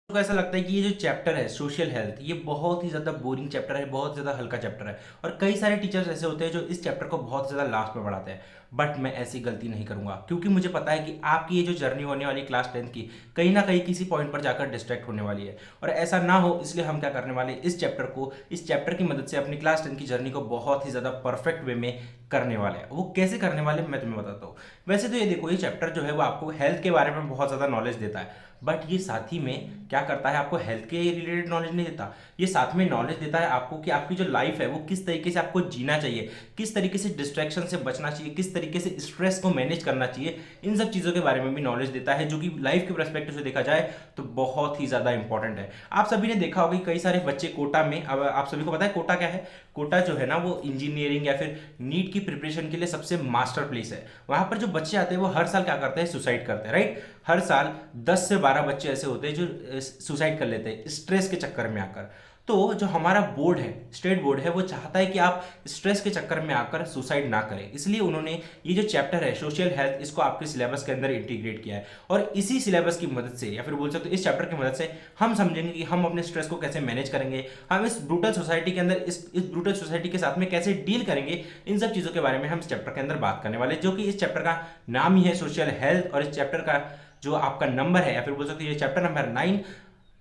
को ऐसा लगता है कि ये जो चैप्टर है सोशल हेल्थ ये बहुत ही ज़्यादा बोरिंग चैप्टर है, बहुत ज़्यादा हल्का चैप्टर है। और कई सारे टीचर्स ऐसे होते हैं जो इस चैप्टर को बहुत ज़्यादा लास्ट में पढ़ाते हैं। बट मैं ऐसी गलती नहीं करूंगा, क्योंकि मुझे पता है कि आपकी ये जो जर्नी होने वाली क्लास 10 की कहीं ना कहीं किसी पॉइंट पर जाकर डिस्ट्रैक्ट होने वाली है। और ऐसा ना हो इसलिए हम क्या करने वाले, इस चैप्टर की मदद से अपनी क्लास 10 की जर्नी को बहुत ही ज़्यादा परफेक्ट वे में करने वाले हैं। वो कैसे करने वाले मैं तुम्हें बताता हूँ। वैसे तो ये देखो, ये चैप्टर जो है वो आपको हेल्थ के बारे में बहुत ज़्यादा नॉलेज देता है, बट ये साथ ही में क्या करता है, आपको हेल्थ के रिलेटेड नॉलेज नहीं देता। ये साथ में नॉलेज देता है आपको कि आपकी जो लाइफ है वो किस तरीके से आपको जीना चाहिए, किस तरीके से डिस्ट्रैक्शन से बचना चाहिए, किस तरीके से स्ट्रेस को मैनेज करना चाहिए। इन सब चीज़ों के बारे में भी नॉलेज देता है, जो कि लाइफ के पर्सपेक्टिव से देखा जाए तो बहुत ही ज़्यादा इंपॉर्टेंट है। आप सभी ने देखा होगा कि कई सारे बच्चे कोटा में, अब आप सभी को पता है कोटा क्या है। कोटा जो है ना वो इंजीनियरिंग या फिर नीट की प्रिपरेशन के लिए सबसे मास्टर प्लेस है। वहां पर जो बच्चे आते हैं वो हर साल क्या करते हैं, सुसाइड करते हैं, राइट। हर साल 10 से 12 बच्चे ऐसे होते हैं जो सुसाइड कर लेते हैं स्ट्रेस के चक्कर में आकर। तो जो हमारा बोर्ड है, स्टेट बोर्ड है, वो चाहता है कि आप स्ट्रेस के चक्कर में आकर सुसाइड ना करें। इसलिए उन्होंने ये जो चैप्टर है सोशल हेल्थ, इसको आपके सिलेबस के अंदर इंटीग्रेट किया है। और इसी सिलेबस की मदद से, या फिर बोल सकते हो इस चैप्टर की मदद से, हम समझेंगे कि हम अपने स्ट्रेस को कैसे मैनेज करेंगे, हम इस ब्रूटल सोसाइटी के अंदर इस ब्रूटल सोसाइटी के साथ में कैसे डील करेंगे। इन सब चीज़ों के बारे में हम इस चैप्टर के अंदर बात करने वाले, जो कि इस चैप्टर का नाम ही है सोशल हेल्थ। और इस चैप्टर का जो आपका नंबर है, या फिर बोल सकते हो ये चैप्टर नंबर 9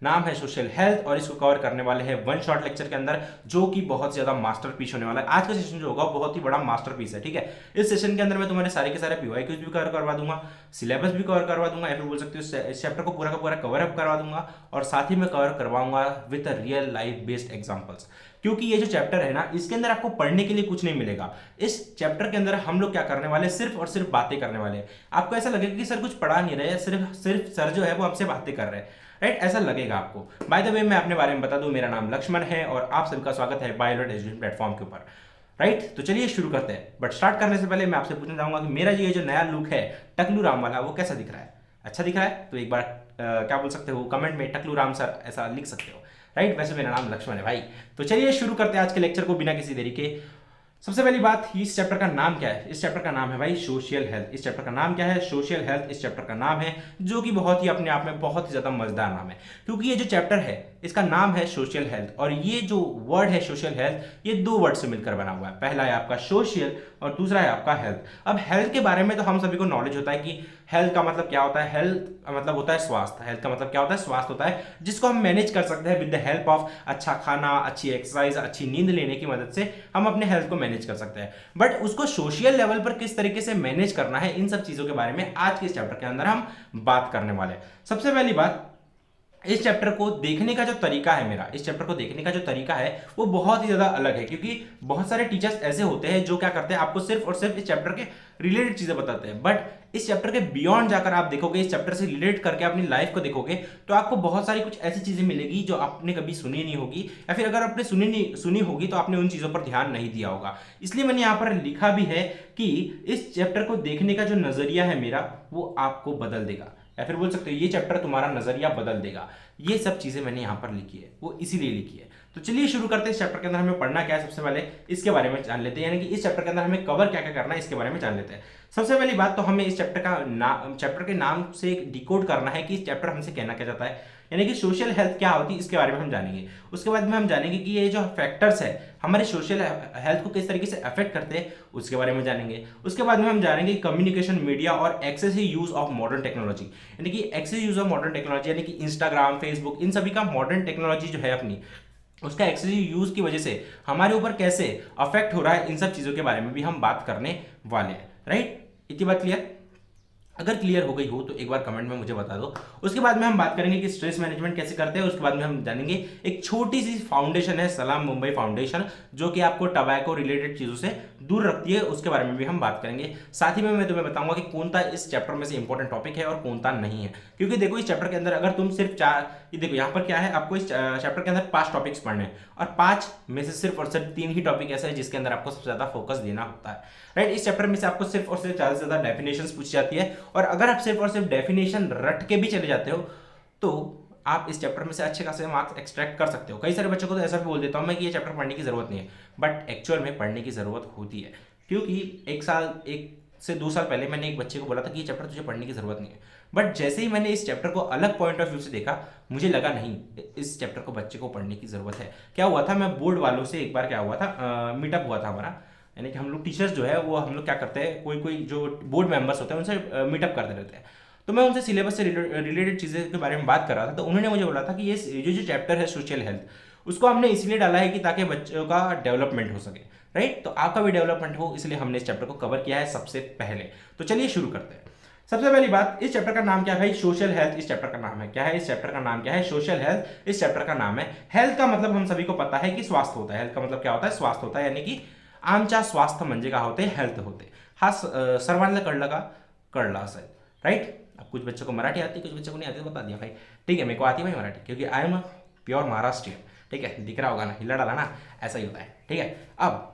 नाम है सोशल हेल्थ। और इसको कवर करने वाले हैं वन शॉट लेक्चर के अंदर, जो कि बहुत ज्यादा मास्टरपीस होने वाला है। आज का सेशन जो होगा बहुत ही बड़ा मास्टरपीस है, ठीक है। इस सेशन के अंदर मैं तुम्हारे सारे के सारे पीवाईक्यूज भी कवर करवा दूंगा, सिलेबस भी कवर करवा दूंगा, या फिर बोल सकते हो इस चैप्टर को पूरा का पूरा कवर अप करवा दूंगा। और साथ ही मैं कवर करवाऊंगा with real life based examples. क्योंकि ये जो चैप्टर है ना, इसके अंदर आपको पढ़ने के लिए कुछ नहीं मिलेगा। इस चैप्टर के अंदर हम लोग क्या करने वाले, सिर्फ और सिर्फ बातें करने वाले हैं। आपको ऐसा लगेगा कि सर कुछ पढ़ा नहीं रहे, सिर्फ सिर्फ सर जो है वो हमसे बातें कर रहे हैं, राइट। ऐसा लगेगा आपको। बाय द वे मैं अपने बारे में बता दूं, मेरा नाम लक्ष्मण है और आप सबका स्वागत है बायोलॉट एजुकेशन प्लेटफॉर्म के ऊपर, राइट। तो चलिए शुरू करते हैं। बट स्टार्ट करने से पहले मैं आपसे पूछना चाहूंगा कि मेरा ये जो नया लुक है टकलू राम वाला, वो कैसा दिख रहा है? अच्छा दिख रहा है? तो एक बार क्या बोल सकते हो, कमेंट में टकलू राम सर ऐसा लिख सकते हो, राइट। वैसे मेरा नाम लक्ष्मण है भाई। तो चलिए शुरू करते हैं आज के लेक्चर को बिना किसी देरी के। सबसे पहली बात, इस चैप्टर का नाम क्या है? इस चैप्टर का नाम है भाई सोशल हेल्थ। इस चैप्टर का नाम क्या है? सोशल हेल्थ इस चैप्टर का नाम है, जो कि बहुत ही अपने आप में बहुत ही ज्यादा मजेदार नाम है। क्योंकि ये जो चैप्टर है इसका नाम है सोशल हेल्थ, और ये जो वर्ड है सोशल हेल्थ, ये दो वर्ड से मिलकर बना हुआ है। पहला है आपका सोशल और दूसरा है आपका हेल्थ। अब हेल्थ के बारे में तो हम सभी को नॉलेज होता है कि हेल्थ का मतलब क्या होता है। हेल्थ का मतलब होता है स्वास्थ्य। हेल्थ का मतलब क्या होता है? स्वास्थ्य होता है, जिसको हम मैनेज कर सकते हैं विद द हेल्प ऑफ अच्छा खाना, अच्छी एक्सरसाइज, अच्छी नींद लेने की मदद से हम अपने हेल्थ को मैनेज कर सकते हैं। बट उसको सोशल लेवल पर किस तरीके से मैनेज करना है, इन सब चीजों के बारे में आज के इस चैप्टर के अंदर हम बात करने वाले हैं। सबसे पहली बात, इस चैप्टर को देखने का जो तरीका है, मेरा इस चैप्टर को देखने का जो तरीका है वो बहुत ही ज्यादा अलग है। क्योंकि बहुत सारे टीचर्स ऐसे होते हैं जो क्या करते हैं, आपको सिर्फ और सिर्फ इस चैप्टर के रिलेटेड चीजें बताते हैं। बट इस चैप्टर के बियॉन्ड जाकर आप देखोगे, इस चैप्टर से रिलेट करके अपनी लाइफ को देखोगे, तो आपको बहुत सारी कुछ ऐसी चीजें मिलेगी जो आपने कभी सुनी नहीं होगी, या फिर अगर आपने सुनी होगी तो आपने उन चीजों पर ध्यान नहीं दिया होगा। इसलिए मैंने यहाँ पर लिखा भी है कि इस चैप्टर को देखने का जो नजरिया है मेरा, वो आपको बदल देगा, या फिर बोल सकते हो ये चैप्टर तुम्हारा नजरिया बदल देगा। ये सब चीजें मैंने यहां पर लिखी है, वो इसीलिए लिखी है। तो चलिए शुरू करते हैं। इस चैप्टर के अंदर हमें पढ़ना क्या है, सबसे पहले इसके बारे में जान लेते हैं। यानी कि इस चैप्टर के अंदर हमें कवर क्या क्या करना है, इसके बारे में जान लेते हैं। सबसे पहली बात तो हमें इस चैप्टर के नाम से डिकोड करना है कि इस चैप्टर हमसे कहना क्या चाहता है। यानी कि सोशल हेल्थ क्या होती है, इसके बारे में हम जानेंगे। उसके बाद में हम जानेंगे कि ये जो फैक्टर्स है हमारे सोशल हेल्थ को किस तरीके से अफेक्ट करते हैं, उसके बारे में जानेंगे। उसके बाद में हम जानेंगे कम्युनिकेशन, मीडिया और excessive use of modern technology. यानी कि excessive use of modern technology, यानी कि इंस्टाग्राम, फेसबुक, इन सभी का मॉडर्न टेक्नोलॉजी जो है अपनी, उसका एक्सेसिव यूज की वजह से हमारे ऊपर कैसे अफेक्ट हो रहा है, इन सब चीजों के बारे में भी हम बात करने वाले हैं, राइट। इतनी बात क्लियर? अगर क्लियर हो गई हो तो एक बार कमेंट में मुझे बता दो। उसके बाद में हम बात करेंगे कि स्ट्रेस मैनेजमेंट कैसे करते हैं। उसके बाद में हम जानेंगे एक छोटी सी फाउंडेशन है, सलाम मुंबई फाउंडेशन, जो कि आपको टबैको रिलेटेड चीजों से दूर रखती है, उसके बारे में भी हम बात करेंगे। साथ ही में मैं तुम्हें बताऊंगा कि कौन सा इस चैप्टर में से इंपॉर्टेंट टॉपिक है और कौन सा नहीं है। क्योंकि देखो इस चैप्टर के अंदर अगर तुम सिर्फ ये देखो यहाँ पर क्या है, आपको इस चैप्टर के अंदर 5 टॉपिक्स पढ़ने हैं, और 5 में से सिर्फ और सिर्फ 3 ही टॉपिक ऐसा है जिसके अंदर आपको सबसे ज्यादा फोकस देना होता है, राइट। इस चैप्टर में से आपको सिर्फ और सिर्फ ज्यादा से ज्यादा डेफिनेशंस पूछी जाती है, और अगर आप सिर्फ और सिर्फ डेफिनेशन रट के भी चले जाते हो तो आप इस चैप्टर में से अच्छे खासे मार्क्स एक्सट्रैक्ट कर सकते हो। कई सारे बच्चों को तो ऐसा भी बोल देता हूं मैं कि ये चैप्टर पढ़ने की जरूरत नहीं है, बट एक्चुअल में पढ़ने की जरूरत होती है। क्योंकि 1 से 2 साल पहले मैंने एक बच्चे को बोला था कि ये चैप्टर तुझे पढ़ने की जरूरत नहीं है, बट जैसे ही मैंने इस चैप्टर को अलग पॉइंट ऑफ व्यू से देखा, मुझे लगा नहीं, इस चैप्टर को बच्चे को पढ़ने की ज़रूरत है। क्या हुआ था, मैं बोर्ड वालों से एक बार क्या हुआ था, मीटअप हुआ था हमारा, यानी कि हम लोग टीचर्स जो है वो हम लोग क्या करते हैं, कोई कोई जो बोर्ड मेंबर्स होते हैं उनसे मीटअप करते रहते हैं। तो मैं उनसे सिलेबस से रिलेटेड चीज़ें के बारे में बात कर रहा था, तो उन्होंने मुझे बोला था कि ये जो चैप्टर है सोशल हेल्थ, उसको हमने इसलिए डाला है कि ताकि बच्चों का डेवलपमेंट हो सके, राइट। तो आपका भी डेवलपमेंट हो, इसलिए हमने इस चैप्टर को कवर किया है सबसे पहले। तो चलिए शुरू करते हैं। सबसे पहली बात, इस चैप्टर का नाम क्या है भाई, सोशल हेल्थ। इस चैप्टर का नाम है क्या है, इस चैप्टर का नाम क्या है, सोशल हेल्थ। इस चैप्टर का नाम है। हेल्थ का मतलब हम सभी को पता है कि स्वास्थ्य होता है। हेल्थ का मतलब क्या होता है, स्वास्थ्य होता है, यानी कि आमच्या स्वास्थ्य म्हणजे का होते हेल्थ होते। हा सर्वांना कळलं का, कळलं असेल, राइट। अब कुछ बच्चों को मराठी आती है, कुछ बच्चों को नहीं आती, तो बता दिया भाई, ठीक है। मेरे को आती है भाई मराठी, क्योंकि आई एम प्योर महाराष्ट्रियन, ठीक है। दिख रहा होगा ना, हिला डाला ना, ऐसा ही होता है, ठीक है। अब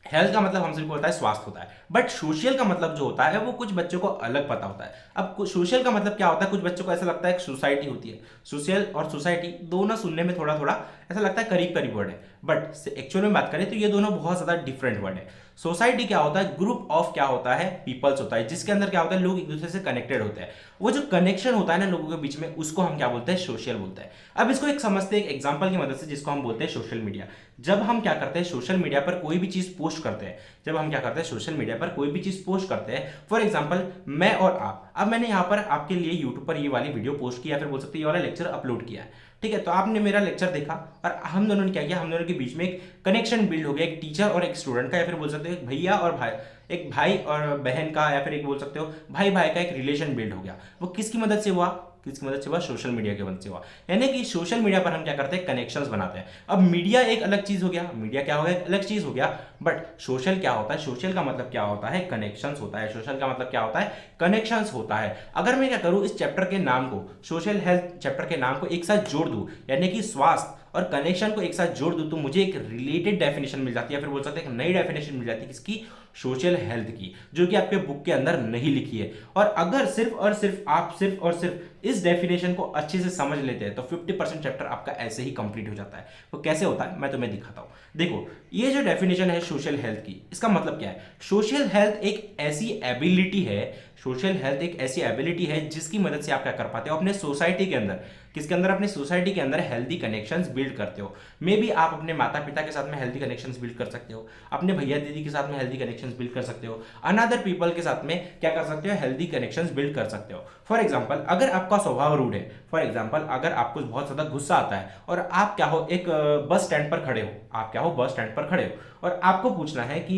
हेल्थ का मतलब हम सभी को होता है स्वास्थ्य होता है, बट सोशल का मतलब जो होता है वो कुछ बच्चों को अलग पता होता है। अब सोशल का मतलब क्या होता है, कुछ बच्चों को ऐसा लगता है एक सोसाइटी होती है। सोशल और सोसाइटी दोनों सुनने में थोड़ा थोड़ा ऐसा लगता है करीब करीब वर्ड है, बट एक्चुअल में बात करें तो ये दोनों बहुत ज़्यादा डिफरेंट वर्ड है। सोसाइटी क्या होता है, ग्रुप ऑफ क्या होता है, पीपल्स होता है, जिसके अंदर क्या होता है, लोग एक दूसरे से कनेक्टेड होते हैं। वो जो कनेक्शन होता है ना लोगों के बीच में, उसको हम क्या बोलते हैं, सोशल बोलते हैं। अब इसको एक समझते हैं एक एग्जांपल की मदद से, जिसको हम बोलते हैं सोशल मीडिया। जब हम क्या करते हैं, सोशल मीडिया पर कोई भी चीज़ पोस्ट करते हैं, जब हम क्या करते हैं, सोशल मीडिया पर कोई भी चीज़ पोस्ट करते हैं, फॉर एग्जांपल मैं और आप, अब मैंने यहाँ पर आपके लिए यूट्यूब पर ये वाली वीडियो पोस्ट किया, फिर बोल सकते हैं ये वाला लेक्चर अपलोड किया है, ठीक है। तो आपने मेरा लेक्चर देखा और हम दोनों ने क्या किया, हम दोनों के बीच में एक कनेक्शन बिल्ड हो गया, एक टीचर और एक स्टूडेंट का, या फिर बोल सकते हो एक भैया और भाई, एक भाई और बहन का, या फिर एक बोल सकते हो भाई भाई का एक रिलेशन बिल्ड हो गया। वो किसकी मदद से हुआ, किसकी मदद से हुआ, सोशल मीडिया की मदद से हुआ। यानी कि सोशल मीडिया पर हम क्या करते हैं, कनेक्शंस बनाते हैं। अब मीडिया एक अलग चीज हो गया, मीडिया क्या हो गया, एक अलग चीज हो गया, बट सोशल क्या होता है, सोशल का मतलब क्या होता है, कनेक्शंस होता है। सोशल का मतलब क्या होता है, कनेक्शंस होता है। अगर मैं क्या करूं, इस चैप्टर के नाम को, सोशल हेल्थ चैप्टर के नाम को एक साथ जोड़ दूं, यानी कि स्वास्थ्य और कनेक्शन को एक साथ जोड़ दूं, तो मुझे एक रिलेटेड डेफिनेशन मिल जाती है, फिर बोल सकते हैं एक नई डेफिनेशन मिल जाती है, किसकी, सोशल हेल्थ की, जो कि आपके बुक के अंदर नहीं लिखी है। और अगर सिर्फ और सिर्फ आप सिर्फ और सिर्फ इस डेफिनेशन को अच्छे से समझ लेते हैं, तो 50% चैप्टर आपका ऐसे ही कंप्लीट हो जाता है। वो कैसे होता है, मैं तुम्हें दिखाता हूं। देखो, ये जो डेफिनेशन है सोशल हेल्थ की, इसका मतलब क्या है, सोशल हेल्थ एक ऐसी एबिलिटी है, सोशल हेल्थ एक ऐसी एबिलिटी है जिसकी मदद से आप क्या कर पाते हो, अपने सोसाइटी के अंदर, किसके अंदर, अपने सोसाइटी के अंदर हेल्दी कनेक्शंस बिल्ड करते हो। मे बी आप अपने माता पिता के साथ में हेल्दी कनेक्शंस बिल्ड कर सकते हो, अपने भैया दीदी के साथ में हेल्दी कनेक्शंस बिल्ड कर सकते हो, अनदर पीपल के साथ में क्या कर सकते हो, हेल्दी कनेक्शंस बिल्ड कर सकते हो। फॉर एग्जाम्पल, अगर आपका स्वभाव रूड है, फॉर एग्जाम्पल अगर आपको बहुत ज्यादा गुस्सा आता है और आप क्या हो, एक बस स्टैंड पर खड़े हो, आप क्या हो, बस स्टैंड पर खड़े हो और आपको पूछना है कि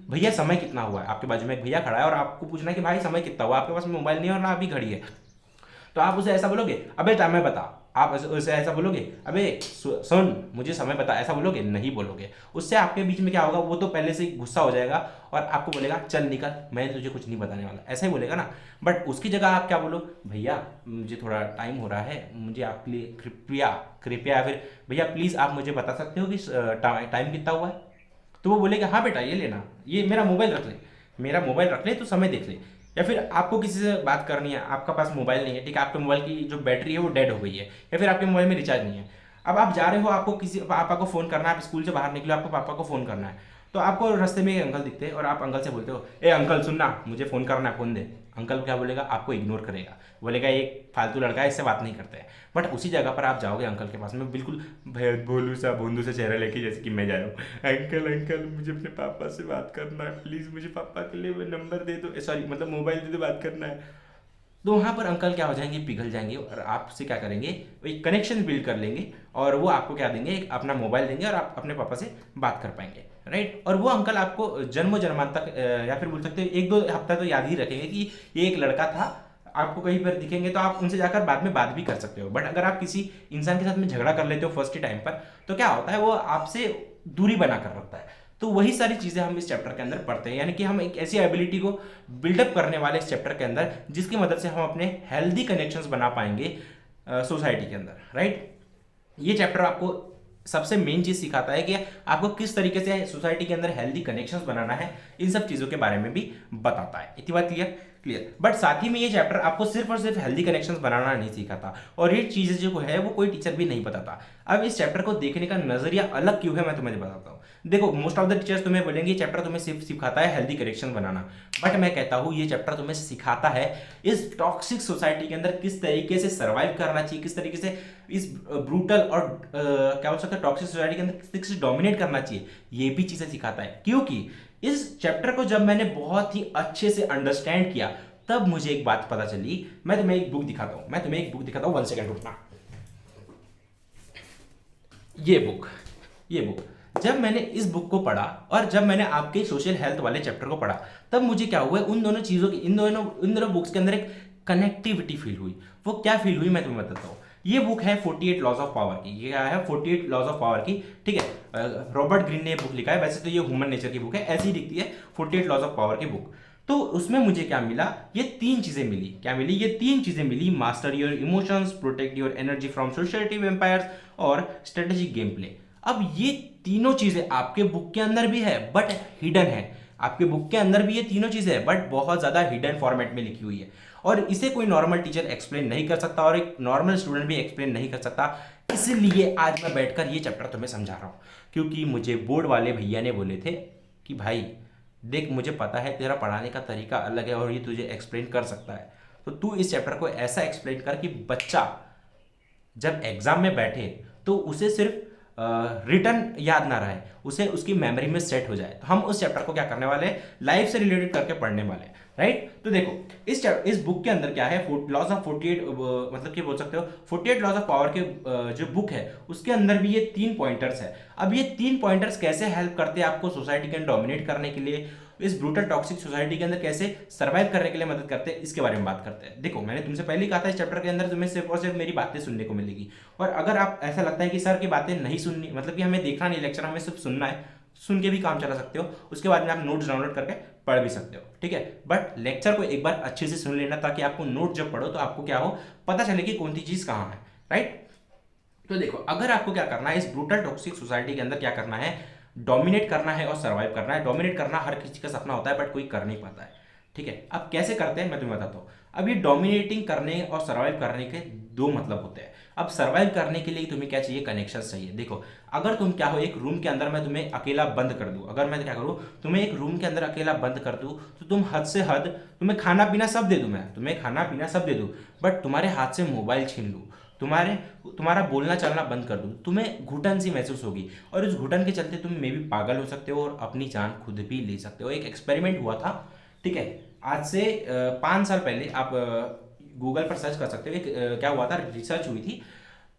भैया समय कितना हुआ है। आपके बाजू में एक भैया खड़ा है और आपको पूछना है कि भाई समय कितना हुआ, आपके पास मोबाइल नहीं है और ना अभी घड़ी है, तो आप उसे ऐसा बोलोगे, अबे समय बता। आप उसे ऐसा बोलोगे, अबे सुन मुझे समय बता, ऐसा बोलोगे, नहीं बोलोगे। उससे आपके बीच में क्या होगा, वो तो पहले से ही गुस्सा हो जाएगा और आपको बोलेगा चल निकल, मैं तुझे कुछ नहीं बताने वाला, ऐसा ही बोलेगा ना। बट उसकी जगह आप क्या बोलो, भैया मुझे थोड़ा टाइम हो रहा है, मुझे आपके लिए कृपया कृपया, फिर भैया प्लीज़ आप मुझे बता सकते हो कि टाइम कितना हुआ है। तो वो बोलेगा हाँ बेटा ये लेना, ये मेरा मोबाइल रख ले, मेरा मोबाइल रख ले, तो समय देख ले। या फिर आपको किसी से बात करनी है, आपका पास मोबाइल नहीं है, ठीक है, आपके मोबाइल की जो बैटरी है वो डेड हो गई है, या फिर आपके मोबाइल में रिचार्ज नहीं है। अब आप जा रहे हो, आपको किसी पापा को फ़ोन करना है, आप स्कूल से बाहर निकले, आपको पापा को फ़ोन करना है, तो आपको रास्ते में एक अंकल दिखते हैं और आप अंकल से बोलते हो, ए अंकल सुनना मुझे फ़ोन करना है, फ़ोन दे। अंकल क्या बोलेगा, आपको इग्नोर करेगा, बोलेगा एक फालतू लड़का है, इससे बात नहीं करते हैं। बट उसी जगह पर आप जाओगे अंकल के पास में, बिल्कुल भोलू सा भोंदू सा चेहरा लेके, जैसे कि मैं जा रहा हूँ, अंकल अंकल मुझे अपने पापा से बात करना है, प्लीज़ मुझे पापा के लिए नंबर दे दो, सॉरी मतलब मोबाइल दे दो, बात करना है। तो वहाँ पर अंकल क्या हो जाएंगे, पिघल जाएंगे और आपसे क्या करेंगे, एक कनेक्शन बिल्ड कर लेंगे और वो आपको क्या देंगे, एक अपना मोबाइल देंगे और आप अपने पापा से बात कर पाएंगे, राइट। और वो अंकल आपको जन्मों जन्मांत तक या फिर बोल सकते हो एक दो हफ्ता तो याद ही रखेंगे कि ये एक लड़का था। आपको कहीं पर दिखेंगे तो आप उनसे जाकर बाद में बात भी कर सकते हो। बट अगर आप किसी इंसान के साथ में झगड़ा कर लेते हो फर्स्ट टाइम पर, तो क्या होता है, वो आपसे दूरी बना कर रखता है। तो वही सारी चीज़ें हम इस चैप्टर के अंदर पढ़ते हैं, यानी कि हम एक ऐसी एबिलिटी को बिल्डअप करने वाले इस चैप्टर के अंदर, जिसकी मदद से हम अपने हेल्दी कनेक्शंस बना पाएंगे सोसाइटी के अंदर, राइट। ये चैप्टर आपको सबसे मेन चीज़ सिखाता है कि आपको किस तरीके से सोसाइटी के अंदर हेल्दी कनेक्शंस बनाना है, इन सब चीज़ों के बारे में भी बताता है। इतनी बात क्लियर। क्लियर। बट साथ ही में ये चैप्टर आपको सिर्फ और सिर्फ हेल्दी कनेक्शंस बनाना नहीं सिखाता, और ये चीज़ें जो है वो कोई टीचर भी नहीं बताता। अब इस चैप्टर को देखने का नजरिया अलग क्यों है मैं तुम्हें बताता हूँ। देखो, मोस्ट ऑफ द टीचर्स तुम्हें बोलेंगे ये चैप्टर तुम्हें सिर्फ सिखाता है हेल्दी कनेक्शन बनाना, बट मैं कहता हूँ ये चैप्टर तुम्हें सिखाता है इस टॉक्सिक सोसाइटी के अंदर किस तरीके से सर्वाइव करना चाहिए, किस तरीके से इस ब्रूटल और क्या बोल सकते हैं टॉक्सिक सोसाइटी के अंदर किस तरीके से डोमिनेट करना चाहिए, ये भी चीज़ें सिखाता है। क्योंकि इस चैप्टर को जब मैंने बहुत ही अच्छे से अंडरस्टैंड किया, तब मुझे एक बात पता चली। मैं तुम्हें एक बुक दिखाता हूँ, 1 सेकंड रुकना। ये बुक जब मैंने इस बुक को पढ़ा और जब मैंने आपके सोशल हेल्थ वाले चैप्टर को पढ़ा, तब मुझे क्या हुआ, उन दोनों चीज़ों की इन दोनों बुक्स के अंदर एक कनेक्टिविटी फील हुई। वो क्या फील हुई मैं तुम्हें बताता हूँ। ये बुक है 48 लॉज ऑफ पावर की। ये क्या है, 48 लॉज ऑफ पावर की, ठीक है। रॉबर्ट ग्रीन ने ये बुक लिखा है। वैसे तो ये ह्यूमन नेचर की बुक है, ऐसी दिखती है 48 लॉज ऑफ पावर की बुक। तो उसमें मुझे क्या मिला, ये तीन चीजें मिली। क्या मिली, ये तीन चीजें मिली, master your emotions, protect your energy from society vampires और स्ट्रेटेजिक गेम प्ले। अब ये तीनों चीजें आपके बुक के अंदर भी है बट हिडन है। आपके बुक के अंदर भी ये तीनों चीजें है बट बहुत ज्यादा हिडन फॉर्मेट में लिखी हुई है, और इसे कोई नॉर्मल टीचर एक्सप्लेन नहीं कर सकता और एक नॉर्मल स्टूडेंट भी एक्सप्लेन नहीं कर सकता। इसलिए आज मैं बैठकर ये चैप्टर तुम्हें समझा रहा हूँ, क्योंकि मुझे बोर्ड वाले भैया ने बोले थे कि भाई देख, मुझे पता है तेरा पढ़ाने का तरीका अलग है और ये तुझे एक्सप्लेन कर सकता है, तो तू इस चैप्टर को ऐसा एक्सप्लेन कर कि बच्चा जब एग्जाम में बैठे तो उसे सिर्फ रिटर्न याद ना रहे, उसे उसकी मेमोरी में सेट हो जाए। तो हम उस चैप्टर को क्या करने वाले हैं, लाइफ से रिलेटेड करके पढ़ने वाले हैं, राइट। तो देखो, इस बुक के अंदर क्या है, लॉज ऑफ 48, मतलब कि बोल सकते हो 48 लॉज ऑफ पावर के जो बुक है उसके अंदर भी ये 3 पॉइंटर्स है। अब ये 3 पॉइंटर्स कैसे हेल्प करते हैं आपको सोसाइटी के अंदर डोमिनेट करने के लिए, इस ब्रूटल टॉक्सिक सोसाइटी के अंदर कैसे सर्वाइव करने के लिए मदद करते हैं, इसके बारे में बात करते हैं। देखो, मैंने तुमसे पहले ही कहा था इस चैप्टर के अंदर तुम्हें सिर्फ और सिर्फ मेरी बातें सुनने को मिलेगी, और अगर आप ऐसा लगता है कि सर की बातें नहीं सुननी, मतलब कि हमें देखना नहीं लेक्चर, हमें सिर्फ सुनना है, सुन के भी काम चला सकते हो, उसके बाद में आप नोट्स डाउनलोड करके पढ़ भी सकते हो, ठीक है। बट लेक्चर को एक बार अच्छे से सुन लेना, ताकि आपको नोट जब पढ़ो तो आपको क्या हो, पता चले कि कौन सी चीज़ कहाँ है, राइट। तो देखो, अगर आपको क्या करना है, इस ब्रूटल टॉक्सिक सोसाइटी के अंदर क्या करना है, डोमिनेट करना है और सर्वाइव करना है। डोमिनेट करना हर किसी का सपना होता है बट कोई कर नहीं पाता है, ठीक है। अब कैसे करते हैं मैं तुम्हें बताता हूँ। अब ये डोमिनेटिंग करने और सर्वाइव करने के दो मतलब होते हैं। अब सर्वाइव करने के लिए तुम्हें क्या चाहिए, कनेक्शन चाहिए। देखो, अगर तुम क्या हो, एक रूम के अंदर मैं तुम्हें अकेला बंद कर दूं, अगर मैं क्या करूं, तुम्हें एक रूम के अंदर अकेला बंद कर दूं, तो तुम हद से हद, तुम्हें खाना पीना सब दे दूं, मैं तुम्हें खाना पीना सब दे दूं, बट तुम्हारे हाथ से मोबाइल छीन लूं, तुम्हारा बोलना चलना बंद कर दूं, तुम्हें घुटन सी महसूस होगी, और इस घुटन के चलते तुम मे भी पागल हो सकते हो और अपनी जान खुद भी ले सकते हो। एक एक्सपेरिमेंट हुआ था, ठीक है, आज से 5 साल पहले। आप गूगल पर सर्च कर सकते हो। एक क्या हुआ था, रिसर्च हुई थी।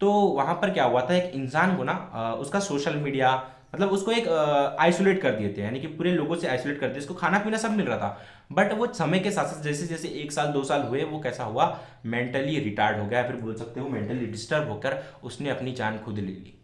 तो वहां पर क्या हुआ था, एक इंसान को ना उसका सोशल मीडिया, मतलब उसको एक आइसोलेट कर दिए थे, यानी कि पूरे लोगों से आइसोलेट कर दिया। उसको खाना पीना सब मिल रहा था, बट वो समय के साथ साथ जैसे जैसे 1 साल 2 साल हुए, वो कैसा हुआ, मेंटली रिटार्ड हो गया, फिर बोल सकते हो मेंटली डिस्टर्ब होकर उसने अपनी जान खुद ले ली।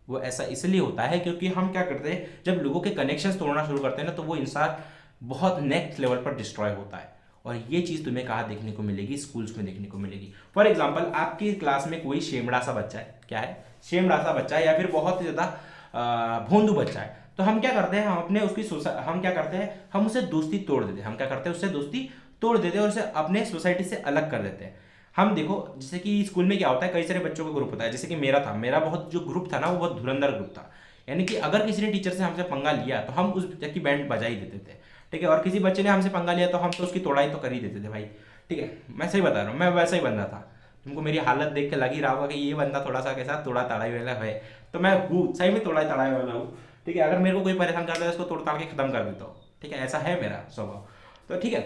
वो ऐसा इसलिए होता है क्योंकि हम क्या करते हैं, जब लोगों के कनेक्शंस तोड़ना शुरू करते हैं ना, तो वो इंसान बहुत नेक्स्ट लेवल पर डिस्ट्रॉय होता है। और ये चीज़ तुम्हें कहाँ देखने को मिलेगी, स्कूल्स में देखने को मिलेगी। फॉर एग्जाम्पल, आपकी क्लास में कोई शेमड़ा सा बच्चा है, क्या है, शेमड़ा सा बच्चा है, या फिर बहुत ही ज़्यादा भोंदू बच्चा है, तो हम क्या करते हैं, हम क्या करते हैं, हम उससे दोस्ती तोड़ देते हैं। हम क्या करते हैं, उससे दोस्ती तोड़ देते हैं और उसे अपने सोसाइटी से अलग कर देते हैं। हम देखो, जैसे कि स्कूल में क्या होता है, कई सारे बच्चों का ग्रुप होता है, जैसे कि मेरा बहुत जो ग्रुप था ना, वो बहुत धुरंधर ग्रुप था। यानी कि अगर किसी ने टीचर से हमसे पंगा लिया तो हम उस बच्चे की बैंड बजा ही देते थे, ठीक है। और किसी बच्चे ने हमसे पंगा लिया तो हम तो उसकी तोड़ाई तो कर ही देते थे भाई, ठीक है। मैं सही बता रहा हूँ, मैं वैसा ही बंदा था। तुमको मेरी हालत देख के लग ही रहा होगा कि ये बंदा थोड़ा सा कैसा तोड़ा तड़ाई वाला है, तो मैं हूँ, सही में तोड़ा तड़ाई वाला हूँ, ठीक है। अगर मेरे को कोई परेशान करता है, उसको तोड़ ताड़ के खत्म कर देता हूँ, ठीक है। ऐसा है मेरा स्वभाव, तो ठीक है।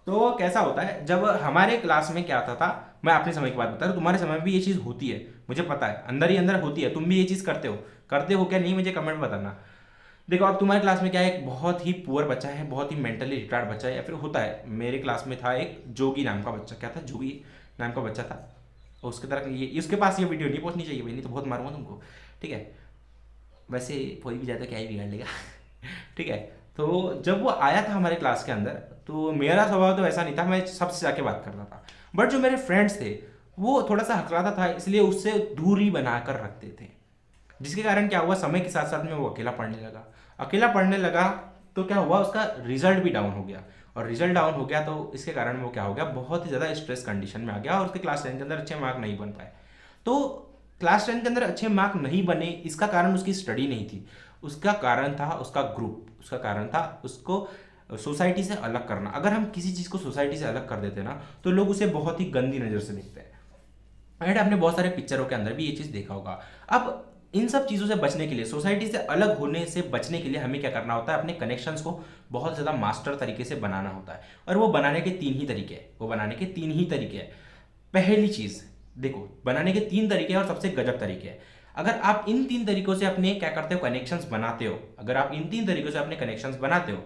तो कैसा होता है, जब हमारे क्लास में क्या आता था, मैं अपने समय की बात बता रहा हूँ, तुम्हारे समय में भी ये चीज़ होती है, मुझे पता है, अंदर ही अंदर होती है। तुम भी ये चीज़ करते हो क्या नहीं, मुझे कमेंट में बताना। देखो, अब तुम्हारे क्लास में क्या है, एक बहुत ही पुअर बच्चा है, बहुत ही मेंटली रिटार्ड बच्चा है, या फिर होता है। मेरे क्लास में था एक जोगी नाम का बच्चा, क्या था, जोगी नाम का बच्चा था। और उसके तरह ये, उसके पास ये वीडियो नहीं पहुंचनी चाहिए भाई, नहीं तो बहुत मारूंगा तुमको, ठीक है। वैसे कोई भी जाता क्या ही बिगाड़ लेगा ठीक है। तो जब वो आया था हमारे क्लास के अंदर, तो मेरा स्वभाव तो ऐसा नहीं था, मैं सबसे जाके बात करता था। बट जो मेरे फ्रेंड्स थे, वो थोड़ा सा हकलाता था, इसलिए उससे दूरी बनाकर रखते थे। जिसके कारण क्या हुआ, समय के साथ साथ में वो अकेला पढ़ने लगा। तो क्या हुआ, उसका रिजल्ट भी डाउन हो गया। और रिजल्ट डाउन हो गया तो इसके कारण वो क्या हो गया, बहुत ही ज़्यादा स्ट्रेस कंडीशन में आ गया और उसके क्लास 10 के अंदर अच्छे मार्क नहीं बन पाए। तो क्लास 10 के अंदर अच्छे मार्क नहीं बने, इसका कारण उसकी स्टडी नहीं थी, उसका कारण था उसका ग्रुप, उसका कारण था उसको सोसाइटी से अलग करना। अगर हम किसी चीज़ को सोसाइटी से अलग कर देते हैं ना, तो लोग उसे बहुत ही गंदी नज़र से देखते हैं। एंड आपने बहुत सारे पिक्चरों के अंदर भी ये चीज़ देखा होगा। अब इन सब चीज़ों से बचने के लिए, सोसाइटी से अलग होने से बचने के लिए हमें क्या करना होता है, अपने कनेक्शंस को बहुत ज़्यादा मास्टर तरीके से बनाना होता है। और वो बनाने के तीन ही तरीके हैं, वो बनाने के तीन ही तरीके हैं। पहली चीज़ देखो, बनाने के तीन तरीके हैं और सबसे गजब तरीके हैं। अगर आप इन तीन तरीकों से अपने क्या करते हो, कनेक्शंस बनाते हो, अगर आप इन तीन तरीकों से अपने कनेक्शंस बनाते हो,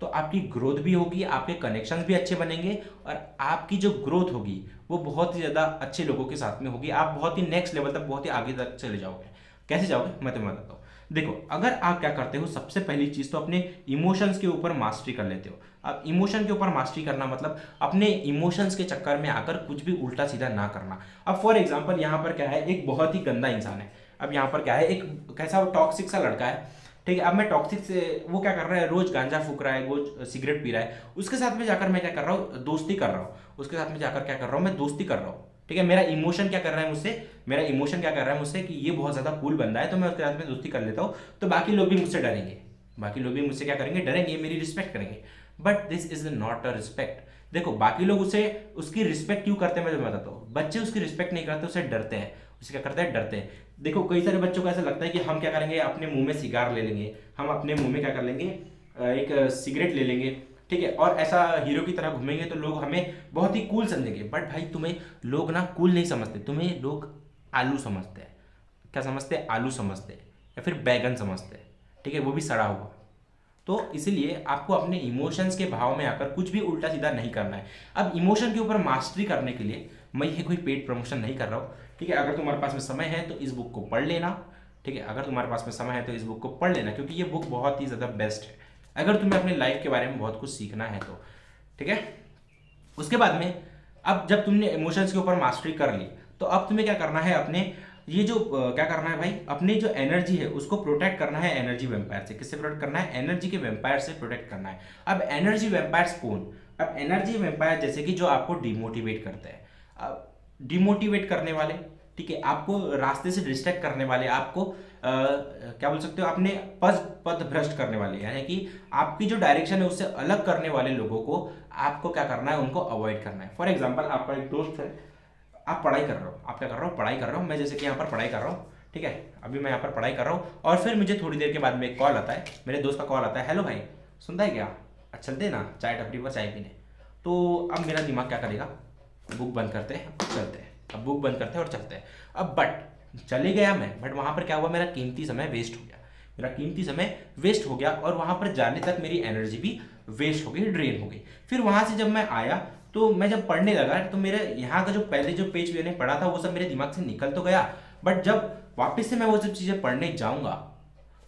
तो आपकी ग्रोथ भी होगी, आपके कनेक्शंस भी अच्छे बनेंगे और आपकी जो ग्रोथ होगी वो बहुत ही ज़्यादा अच्छे लोगों के साथ में होगी। आप बहुत ही नेक्स्ट लेवल तक, बहुत ही आगे तक चले जाओगे। कैसे जाओगे मैं तुम्हें बताता हूँ। देखो, अगर आप क्या करते हो, सबसे पहली चीज़ तो अपने इमोशंस के ऊपर मास्टरी कर लेते हो। अब इमोशन के ऊपर मास्टरी करना मतलब अपने इमोशंस के चक्कर में आकर कुछ भी उल्टा सीधा ना करना। अब फॉर एग्जांपल यहाँ पर क्या है, एक बहुत ही गंदा इंसान है। अब यहाँ पर क्या है, एक कैसा टॉक्सिक सा लड़का है, ठीक है। अब मैं टॉक्सिक से, वो क्या कर रहा है, रोज गांजा फूक रहा है, रोज सिगरेट पी रहा है, उसके साथ में जाकर मैं क्या कर रहा हूँ, दोस्ती कर रहा हूँ। उसके साथ में जाकर क्या कर रहा हूँ, मैं दोस्ती कर रहा हूँ, ठीक है। मेरा इमोशन क्या कर रहा है मुझसे, मेरा इमोशन क्या कर रहा है मुझसे कि ये बहुत ज़्यादा कूल बंदा है, तो मैं उसके साथ में दोस्ती कर लेता हूँ। तो बाकी लोग भी मुझसे डरेंगे, बाकी लोग भी मुझसे क्या करेंगे, डरेंगे, मेरी रिस्पेक्ट करेंगे। But this is not a respect. देखो, बाकी लोग उसे, उसकी रिस्पेक्ट क्यों करते हैं मैं तुम्हें बताता हूँ। बच्चे उसकी रिस्पेक्ट नहीं करते, उसे डरते हैं। उसे क्या करते हैं, डरते हैं। देखो, कई सारे बच्चों को ऐसा लगता है कि हम क्या करेंगे, अपने मुंह में सिगार ले लेंगे, हम अपने मुंह में क्या कर लेंगे, एक सिगरेट ले लेंगे, ठीक है, और ऐसा हीरो की तरह घूमेंगे तो लोग हमें बहुत ही कूल समझेंगे। बट भाई, तुम्हें लोग ना कूल नहीं समझते, तुम्हें लोग आलू समझते हैं। क्या समझते हैं, आलू समझते हैं, या फिर बैगन समझते हैं, ठीक है, वो भी सड़ा हुआ। तो इसलिए आपको अपने इमोशंस के भाव में आकर कुछ भी उल्टा सीधा नहीं करना है। अब इमोशन के ऊपर मास्टरी करने के लिए मैं ये कोई पेड प्रमोशन नहीं कर रहा हूँ, ठीक है। अगर तुम्हारे पास में समय है तो इस बुक को पढ़ लेना, ठीक है। अगर तुम्हारे पास में समय है तो इस बुक को पढ़ लेना, क्योंकि ये बुक बहुत ही ज़्यादा बेस्ट है अगर तुम्हें अपने लाइफ के बारे में बहुत कुछ सीखना है तो, ठीक है। उसके बाद में, अब जब तुमने इमोशंस के ऊपर मास्टरी कर ली, तो अब तुम्हें क्या करना है, अपने ये जो क्या करना है भाई, अपनी जो एनर्जी है उसको प्रोटेक्ट करना है एनर्जी वेम्पायर से। किससे प्रोटेक्ट करना है, एनर्जी के वेम्पायर से प्रोटेक्ट करना है। अब एनर्जी वेम्पायर्स कौन, अब एनर्जी वेम्पायर जैसे कि जो आपको डिमोटिवेट करते हैं, अब डिमोटिवेट करने वाले, ठीक है, आपको रास्ते से डिस्ट्रैक्ट करने वाले, आपको क्या बोल सकते हो, अपने पद पद भ्रष्ट करने वाले, यानी कि आपकी जो डायरेक्शन है उससे अलग करने वाले लोगों को आपको क्या करना है, उनको अवॉइड करना है। फॉर एग्जाम्पल, आपका एक दोस्त है, आप पढ़ाई कर रहे हो, आप क्या कर रहे हो, पढ़ाई कर रहे हो, मैं जैसे कि यहाँ पर पढ़ाई कर रहा हूँ, ठीक है। अभी मैं यहाँ पर पढ़ाई कर रहा हूँ और फिर मुझे थोड़ी देर के बाद में एक कॉल आता है, मेरे दोस्त का कॉल आता है, हेलो भाई, सुनता है क्या, आज चलते हैं ना चाय टपरी पर चाय पीने। तो अब मेरा दिमाग क्या करेगा, बुक बंद करते हैं और चलते हैं। अब बुक बंद करते हैं और चलते हैं। अब बट चले गया मैं, बट वहाँ पर क्या हुआ, मेरा कीमती समय वेस्ट हो गया, मेरा कीमती समय वेस्ट हो गया और वहाँ पर जाने तक मेरी एनर्जी भी वेस्ट हो गई, ड्रेन हो गई। फिर वहाँ से जब मैं आया तो मैं जब पढ़ने लगा तो मेरे यहाँ का जो पहले जो पेज मैंने पढ़ा था वो सब मेरे दिमाग से निकल तो गया, बट जब वापस से मैं वो सब चीज़ें पढ़ने जाऊँगा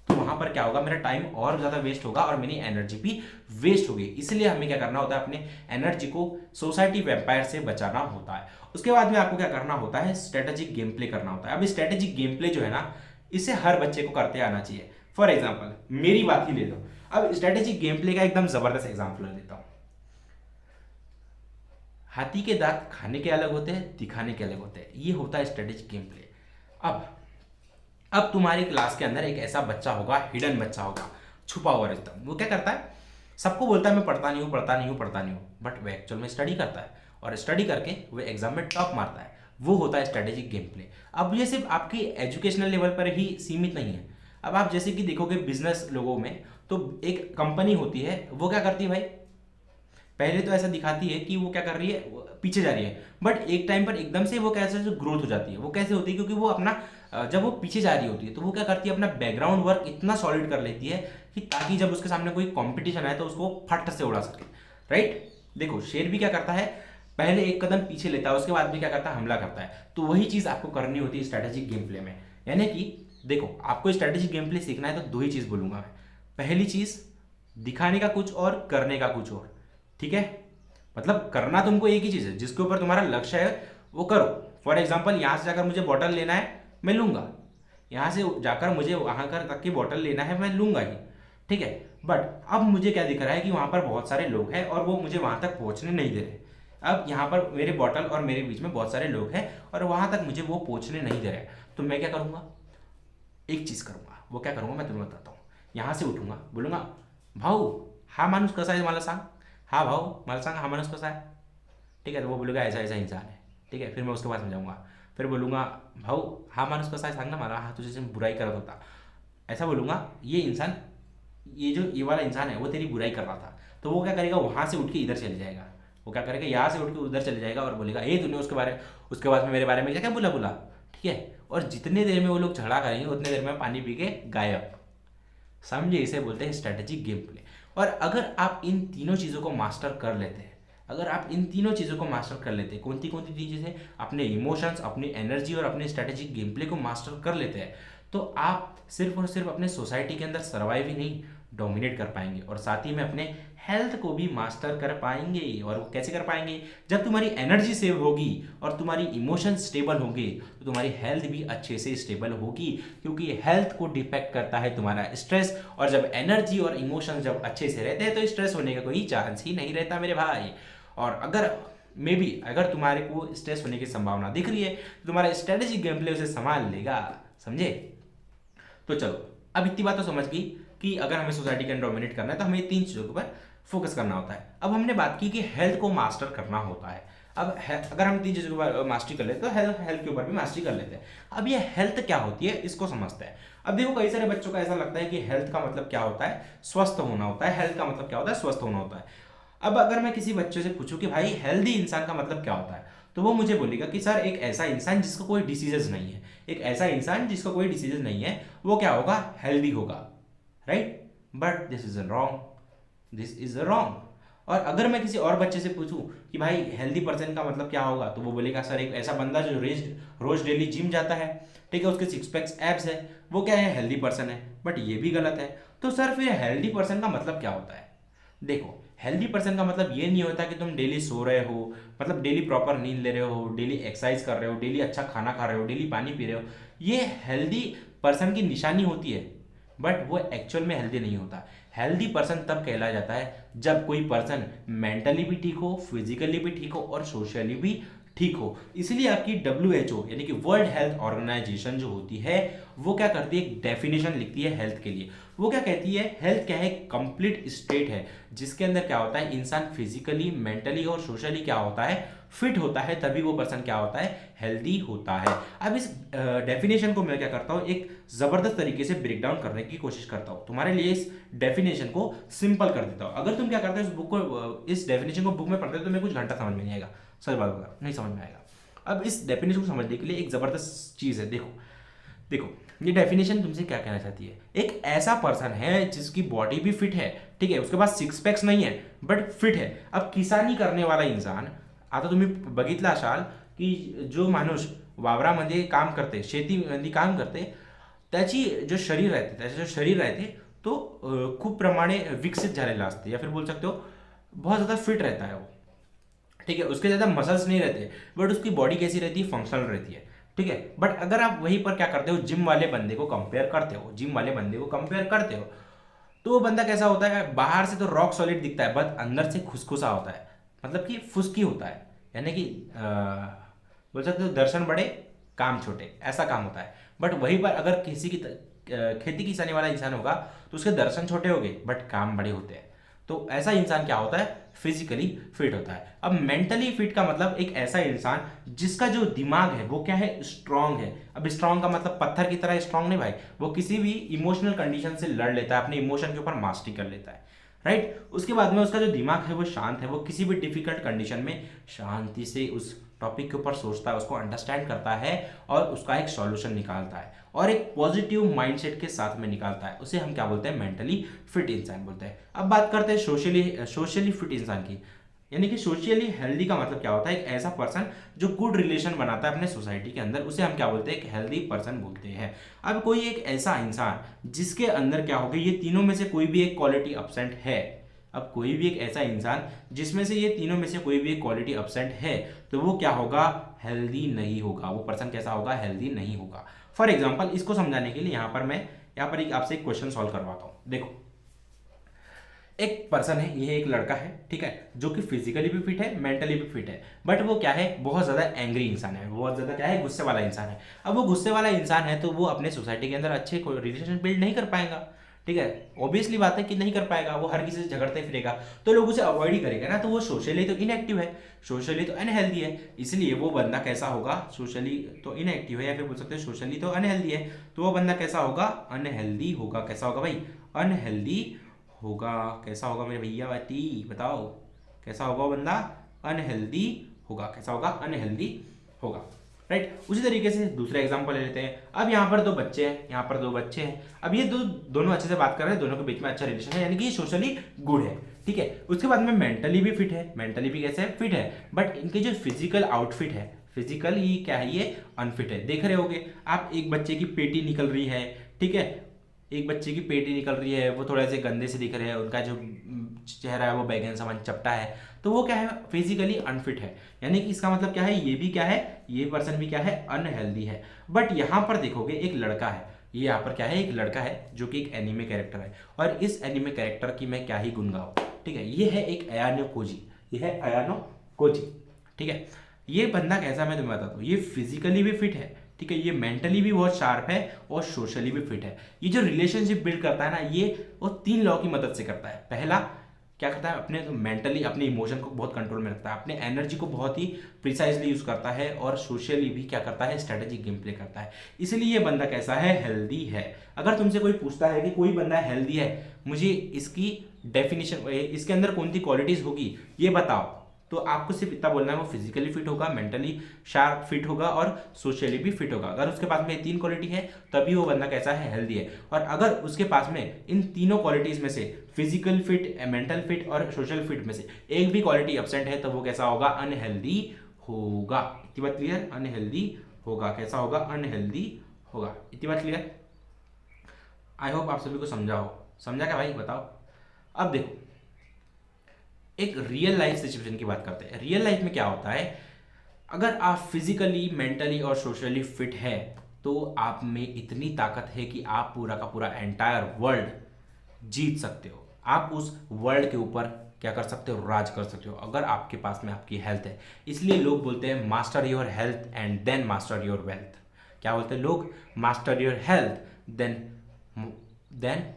तो वहां पर क्या होगा, मेरा टाइम और ज़्यादा वेस्ट होगा और मेरी एनर्जी भी वेस्ट होगी। इसलिए हमें क्या करना होता है, अपने एनर्जी को सोसाइटी वेम्पायर से बचाना होता है। उसके बाद में आपको क्या करना होता है, स्ट्रेटेजिक गेम प्ले करना होता है। अब स्ट्रेटेजिक गेम प्ले जो है ना, इसे हर बच्चे को करते आना चाहिए। फॉर एग्जाम्पल, मेरी बात ही ले लो। अब स्ट्रेटेजिक गेम प्ले का एकदम जबरदस्त एग्जाम्पल देता हूँ। हाथी के दांत खाने के अलग होते हैं, दिखाने के अलग होते हैं, ये होता है स्ट्रेटेजिक गेम प्ले। अब तुम्हारी क्लास के अंदर एक ऐसा बच्चा होगा, हिडन बच्चा होगा, छुपा हुआ एकदम। वो क्या करता है, सबको बोलता है मैं पढ़ता नहीं हूँ, पढ़ता नहीं हूँ, पढ़ता नहीं हूँ, बट वो एक्चुअल में स्टडी करता है और स्टडी करके वो एग्जाम में टॉप मारता है। वो होता है स्ट्रेटेजिक गेम प्ले। अब ये सिर्फ आपकी एजुकेशनल लेवल पर ही सीमित नहीं है। अब आप जैसे कि देखोगे बिजनेस लोगों में, तो एक कंपनी होती है, वो क्या करती है भाई, पहले तो ऐसा दिखाती है कि वो क्या कर रही है, वो पीछे जा रही है, बट एक टाइम पर एकदम से वो कैसे जो ग्रोथ हो जाती है। वो कैसे होती है, क्योंकि वो अपना जब वो पीछे जा रही होती है तो वो क्या करती है, अपना बैकग्राउंड वर्क इतना सॉलिड कर लेती है कि ताकि जब उसके सामने कोई कंपटीशन आए तो उसको फट से उड़ा सके, राइट। देखो, शेर भी क्या करता है, पहले एक कदम पीछे लेता है, उसके बाद भी क्या करता है, हमला करता है। तो वही चीज़ आपको करनी होती है स्ट्रेटेजिक गेम प्ले में। यानी कि देखो, आपको स्ट्रेटेजिक गेम प्ले सीखना है तो दो ही चीज़ बोलूंगा मैं। पहली चीज़, दिखाने का कुछ और करने का कुछ और, ठीक है। मतलब करना तुमको एक ही चीज़ है, जिसके ऊपर तुम्हारा लक्ष्य है वो करो। फॉर एग्जाम्पल, यहाँ से जाकर मुझे बॉटल लेना है, मैं लूँगा। यहाँ से जाकर मुझे वहाँ कर तक की बॉटल लेना है, मैं लूँगा ही, ठीक है। बट अब मुझे क्या दिख रहा है कि वहाँ पर बहुत सारे लोग हैं और वो मुझे वहाँ तक पहुँचने नहीं दे रहे। अब यहाँ पर मेरे बॉटल और मेरे बीच में बहुत सारे लोग हैं और वहाँ तक मुझे वो पहुँचने नहीं दे रहे। तो मैं क्या करूँगा, एक चीज़ करूँगा। वो क्या करूँगा मैं तुम्हें बताता हूँ। यहाँ से उठूँगा, बोलूँगा भाऊ हा माणूस कसा आहे मला सांग, हा भाऊ मला सांग हा माणूस कसा है। ठीक है, तो वो बोलेगा ऐसा ऐसा इंसान है। ठीक है, फिर मैं उसके पास समझाऊंगा। फिर बोलूँगा भाऊ हा माणूस कसा आहे सांग ना मला, हा तुझे बुराई करत होता। ऐसा बोलूँगा, ये इंसान, ये जो ये वाला इंसान है वो तेरी बुराई कर रहा था। तो वो क्या करेगा, वहाँ से उठ के इधर चले जाएगा। वो क्या करेगा, यहाँ से उठ के उधर चले जाएगा और बोलेगा ए तूने उसके बाद में मेरे बारे में क्या क्या बोला बोला। ठीक है, और जितने देर में वो लोग झगड़ा करेंगे उतने देर में पानी पी के गायब। समझे, इसे बोलते हैं स्ट्रेटेजिक गेम प्ले। और अगर आप इन तीनों चीज़ों को मास्टर कर लेते हैं, अगर आप इन तीनों चीज़ों को मास्टर कर लेते हैं, कौन सी चीज़ें, अपने इमोशंस, अपनी एनर्जी और अपने स्ट्रेटेजिक गेम प्ले को मास्टर कर लेते हैं, तो आप सिर्फ और सिर्फ अपने सोसाइटी के अंदर सर्वाइव ही नहीं, डोमिनेट कर पाएंगे और साथ ही में अपने हेल्थ को भी मास्टर कर पाएंगे। और वो कैसे कर पाएंगे, जब तुम्हारी एनर्जी सेव होगी और तुम्हारी इमोशन स्टेबल होंगे तो तुम्हारी हेल्थ भी अच्छे से स्टेबल होगी, क्योंकि हेल्थ को डिपेक्ट करता है तुम्हारा स्ट्रेस। और जब एनर्जी और इमोशन जब अच्छे से रहते हैं तो स्ट्रेस होने का कोई चांस ही नहीं रहता मेरे भाई। और अगर मे बी अगर तुम्हारे को स्ट्रेस होने की संभावना दिख रही है तो तुम्हारा स्ट्रेटेजिक गेम प्ले उसे संभाल लेगा। समझे, तो चलो अब इतनी बात तो समझ गई कि अगर हमें सोसाइटी के अंदर डोमिनेट करना है तो हमें तीन चीज़ों के ऊपर फोकस करना होता है। अब हमने बात की कि हेल्थ को मास्टर करना होता है। अब अगर हम तीन चीज़ों के ऊपर मास्टरी कर लेते तो हेल्थ के ऊपर भी मास्टरी कर लेते हैं। अब ये हेल्थ क्या होती है इसको समझते हैं। अब देखो, कई सारे बच्चों का ऐसा लगता है कि हेल्थ का मतलब क्या होता है, स्वस्थ होना होता है। हेल्थ का मतलब क्या होता है, स्वस्थ होना होता है। अब अगर मैं किसी बच्चे से पूछूं कि भाई हेल्दी इंसान का मतलब क्या होता है, तो वो मुझे बोलेगा कि सर एक ऐसा इंसान जिसका कोई डिसीजेज नहीं है, एक ऐसा इंसान जिसका कोई डिसीजेज नहीं है वो क्या होगा, हेल्दी होगा। Right, but this is wrong, this is wrong. और अगर मैं किसी और बच्चे से पूछूं कि भाई हेल्दी पर्सन का मतलब क्या होगा, तो वो बोलेगा सर एक ऐसा बंदा जो रोज डेली जिम जाता है, ठीक है, उसके सिक्स पैक्स एब्स है, वो क्या है, हेल्दी पर्सन है। बट ये भी गलत है। तो सर फिर हेल्दी पर्सन का मतलब क्या होता है? देखो, हेल्दी पर्सन का मतलब ये नहीं होता कि तुम डेली सो रहे हो, मतलब डेली प्रॉपर नींद ले रहे हो, डेली एक्सरसाइज कर रहे हो, डेली अच्छा खाना खा रहे हो, डेली पानी पी रहे हो। ये हेल्दी पर्सन की निशानी होती है, बट वो एक्चुअल में हेल्दी नहीं होता। हेल्दी पर्सन तब कहला जाता है जब कोई पर्सन मेंटली भी ठीक हो, फिजिकली भी ठीक हो और सोशली भी ठीक हो। इसलिए आपकी WHO यानी कि वर्ल्ड हेल्थ ऑर्गेनाइजेशन जो होती है वो क्या करती है, एक डेफिनेशन लिखती है हेल्थ के लिए। वो क्या कहती है, हेल्थ क्या है, कंप्लीट स्टेट है जिसके अंदर क्या होता है, इंसान फिजिकली, मेंटली और सोशली क्या होता है, फिट होता है, तभी वो पर्सन क्या होता है, हेल्दी होता है। अब इस डेफिनेशन को मैं क्या करता हूँ, एक जबरदस्त तरीके से ब्रेक डाउन करने की कोशिश करता हूँ तुम्हारे लिए। इस डेफिनेशन को सिंपल कर देता हूँ। अगर तुम क्या करते हो, इस बुक को, इस डेफिनेशन को बुक में पढ़ते हो तो तुम्हें कुछ घंटा समझ में नहीं आएगा, सच बात बता, नहीं समझ में आएगा। अब इस डेफिनेशन को समझने के लिए एक जबरदस्त चीज है। देखो देखो, ये डेफिनेशन तुमसे क्या कहना चाहती है, एक ऐसा पर्सन है जिसकी बॉडी भी फिट है, ठीक है, उसके पास सिक्स पैक्स नहीं है बट फिट है। अब किसानी करने वाला इंसान, आता तुम्ही बघितलं असाल की जो माणूस वावरामध्ये काम करते, शेतीमध्ये काम करते, त्याची जो शरीर राहते, त्याचे जो शरीर राहते तो खूप प्रमाणे विकसित झालेला असते, या फिर बोल सकते हो बहुत ज़्यादा फिट रहता है वो। ठीक है, उसके ज़्यादा मसल्स नहीं रहते बट उसकी बॉडी कैसी रहती है, फंक्शनल रहती है। ठीक है, बट अगर आप वहीं पर क्या करते हो, जिम वाले बंदे को कंपेयर करते हो, जिम वाले बंदे को कंपेयर करते हो, तो वो बंदा कैसा होता है, बाहर से तो रॉक सॉलिड दिखता है बट अंदर से खुसखुसा होता है, मतलब कि फुसकी होता है। यानी कि बोल सकते हो दर्शन बड़े काम छोटे, ऐसा काम होता है। बट वहीं पर अगर खेती किसानी वाला इंसान होगा तो उसके दर्शन छोटे हो गए बट काम बड़े होते हैं। तो ऐसा इंसान क्या होता है, फिजिकली फिट होता है। अब मेंटली फिट का मतलब एक ऐसा इंसान जिसका जो दिमाग है वो क्या है, स्ट्रांग है। अब स्ट्रांग का मतलब पत्थर की तरह स्ट्रांग नहीं भाई, वो किसी भी इमोशनल कंडीशन से लड़ लेता है, अपने इमोशन के ऊपर मास्टरी कर लेता है। राइट, उसके बाद में उसका जो दिमाग है वो शांत है, वो किसी भी डिफिकल्ट कंडीशन में शांति से उस टॉपिक के ऊपर सोचता है, उसको अंडरस्टैंड करता है और उसका एक सॉल्यूशन निकालता है और एक पॉजिटिव माइंडसेट के साथ में निकालता है। उसे हम क्या बोलते हैं, मेंटली फिट इंसान बोलते हैं। अब बात करते हैं सोशली फिट इंसान की। यानी कि सोशली हेल्दी का मतलब क्या होता है, एक ऐसा पर्सन जो गुड रिलेशन बनाता है अपने सोसाइटी के अंदर, उसे हम क्या बोलते हैं, एक हेल्दी पर्सन बोलते हैं। अब कोई एक ऐसा इंसान जिसके अंदर क्या होगा, ये तीनों में से कोई भी एक क्वालिटी एब्सेंट है। अब कोई भी एक ऐसा इंसान जिसमें से ये तीनों में से कोई भी एक क्वालिटी एब्सेंट है, तो वो क्या होगा, हेल्दी नहीं होगा। वो पर्सन कैसा होगा, हेल्दी नहीं होगा। फॉर एग्जाम्पल, इसको समझाने के लिए यहाँ पर मैं एक आपसे एक क्वेश्चन सॉल्व करवाता हूँ। देखो, एक पर्सन है, ये एक लड़का है, ठीक है, जो कि फिजिकली भी फिट है, मेंटली भी फिट है, बट वो क्या है, बहुत ज़्यादा एंग्री इंसान है, बहुत ज़्यादा क्या है, गुस्से वाला इंसान है। अब वो गुस्से वाला इंसान है तो वो अपने सोसाइटी के अंदर अच्छे रिलेशन बिल्ड नहीं कर पाएगा, ठीक है। ऑब्वियसली बात है कि नहीं कर पाएगा, वो हर किसी से झगड़ते फिरेगा, तो लोग उसे अवॉइड ही करेगा ना, तो वो सोशली तो इनएक्टिव है, सोशली तो अनहेल्दी है। इसलिए वो बंदा कैसा होगा, सोशली तो इनएक्टिव है, या फिर बोल सकते हैं सोशली तो अनहेल्दी है, तो वो बंदा कैसा होगा, अनहेल्दी होगा। कैसा होगा भाई, अनहेल्दी होगा। कैसा होगा मेरे भैया बाती बताओ, कैसा होगा वो बंदा, अनहेल्दी होगा। कैसा होगा, अनहेल्दी होगा, राइट। उसी तरीके से दूसरा एग्जांपल ले लेते हैं। अब यहाँ पर दो बच्चे हैं, यहाँ पर दो बच्चे हैं, अब ये दोनों अच्छे से बात कर रहे हैं, दोनों के बीच में अच्छा रिलेशन है, यानी कि सोशली गुड है, ठीक है। उसके बाद में मेंटली भी फिट है, मेंटली भी कैसे है, फिट है, बट इनके जो फिजिकल आउटफिट है, फिजिकल ये क्या है, ये अनफिट है। देख रहे होगे आप, एक बच्चे की पेटी निकल रही है, ठीक है, एक बच्चे की पेटी निकल रही है, वो थोड़े से गंदे से दिख रहे हैं, उनका जो चेहरा है वो बैगन सामान चपटा है, तो वो क्या है, फिजिकली अनफिट है। यानी कि इसका मतलब क्या है, ये भी क्या है, ये पर्सन भी क्या है, अनहेल्दी है। बट यहाँ पर देखोगे एक लड़का है, ये यहाँ पर क्या है, एक लड़का है जो कि एक एनिमे कैरेक्टर है, और इस एनिमे कैरेक्टर की मैं क्या ही गुण गाऊं, ठीक है। ये है एक अयानो कोजी, ये है अयानो कोजी, ठीक है। ये बंदा कैसा, मैं तुम्हें बताता हूँ, ये फिजिकली भी फिट है, ठीक है, ये मेंटली भी बहुत शार्प है, और सोशली भी फिट है। ये जो रिलेशनशिप बिल्ड करता है ना, ये वो 3 लॉ की मदद से करता है। पहला क्या करता है, अपने मेंटली अपने इमोशन को बहुत कंट्रोल में रखता है, अपने एनर्जी को बहुत ही प्रिसाइजली यूज करता है, और सोशली भी क्या करता है, स्ट्रेटेजिक गेम प्ले करता है। इसलिए ये बंदा कैसा है, हेल्दी है। अगर तुमसे कोई पूछता है कि कोई बंदा हेल्दी है, मुझे इसकी डेफिनेशन, इसके अंदर कौन सी क्वालिटीज होगी ये बताओ, तो आपको सिर्फ इतना बोलना है, वो फिजिकली फिट होगा, मेंटली शार्प फिट होगा, और सोशली भी फिट होगा। अगर उसके पास में 3 क्वालिटी है, तभी वो बंदा कैसा है, हेल्दी है। और अगर उसके पास में इन तीनों क्वालिटीज में से फिजिकल फिट, मेंटल फिट और सोशल फिट में से एक भी क्वालिटी एब्सेंट है, तो वो कैसा होगा, अनहेल्दी होगा। इतनी बात क्लियर, अनहेल्दी होगा। कैसा होगा, अनहेल्दी होगा। इतनी बात क्लियर। आई होप आप सभी को समझा हो। समझा क्या भाई, बताओ। अब देखो, एक रियल लाइफ सिचुएशन की बात करते हैं। रियल लाइफ में क्या होता है, अगर आप फिजिकली, मेंटली और सोशली फिट है, तो आप में इतनी ताकत है कि आप पूरा का पूरा एंटायर वर्ल्ड जीत सकते हो। आप उस वर्ल्ड के ऊपर क्या कर सकते हो, राज कर सकते हो, अगर आपके पास में आपकी हेल्थ है। इसलिए लोग बोलते हैं master your health and then master your wealth. क्या बोलते हैं लोग, master your health then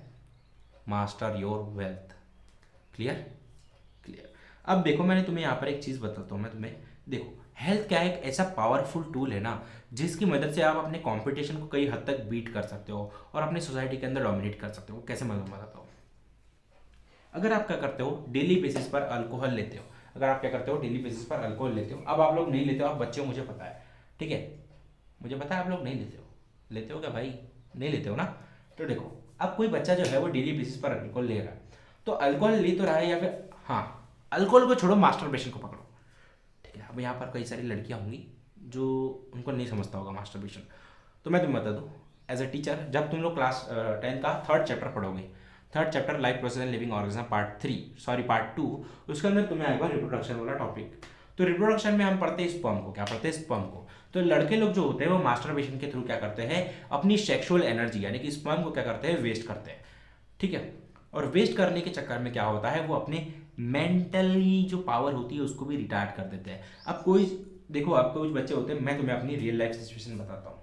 master your wealth. Clear, clear. अब देखो, मैंने तुम्हें यहाँ पर एक चीज़ बताता हूँ मैं तुम्हें। देखो, हेल्थ क्या है, एक ऐसा पावरफुल टूल है ना, जिसकी मदद से आप अपने कंपटीशन को कई हद तक बीट कर सकते हो, और अपनी सोसाइटी के अंदर डोमिनेट कर सकते हो। कैसे, मैं बताता हूँ। अगर आप क्या करते हो, डेली बेसिस पर अल्कोहल लेते हो, अगर आप क्या करते हो, डेली बेसिस पर अल्कोहल लेते हो। अब आप लोग नहीं लेते हो, आप बच्चे हो, मुझे पता है, ठीक है, मुझे पता है आप लोग नहीं लेते हो। लेते हो क्या भाई, नहीं लेते हो ना। तो देखो, अब कोई बच्चा जो है वो डेली बेसिस पर अल्कोहल ले रहा है, तो अल्कोहल ले तो रहा है, या फिर हाँ, अल्कोहल को छोड़ो, मास्टरबेशन को पकड़ो, ठीक है। अब यहाँ पर कई सारी लड़कियाँ होंगी जो उनको नहीं समझता होगा मास्टरबेशन, तो मैं तुम्हें बता दूँ, एज अ टीचर, जब तुम लोग क्लास 10 का 3rd चैप्टर पढ़ोगे, 3rd chapter life process and living organism part 2, उसके अंदर तुम्हें आएगा रिप्रोडक्शन वाला टॉपिक। तो रिप्रोडक्शन में हम पढ़ते हैं स्पर्म को, क्या पढ़ते हैं, स्पर्म को। तो लड़के लोग जो होते हैं वो मास्टरबेशन के थ्रू क्या करते हैं, अपनी सेक्सुअल एनर्जी यानी कि स्पर्म को क्या करते हैं, वेस्ट करते हैं, ठीक है। और वेस्ट करने के चक्कर में क्या होता है, वो अपने मेंटली जो पावर होती है उसको भी रिटायर्ड कर देते हैं। अब कोई देखो, अब कुछ बच्चे होते हैं, मैं तुम्हें अपनी रियल लाइफ सिचुएशन बताता हूँ।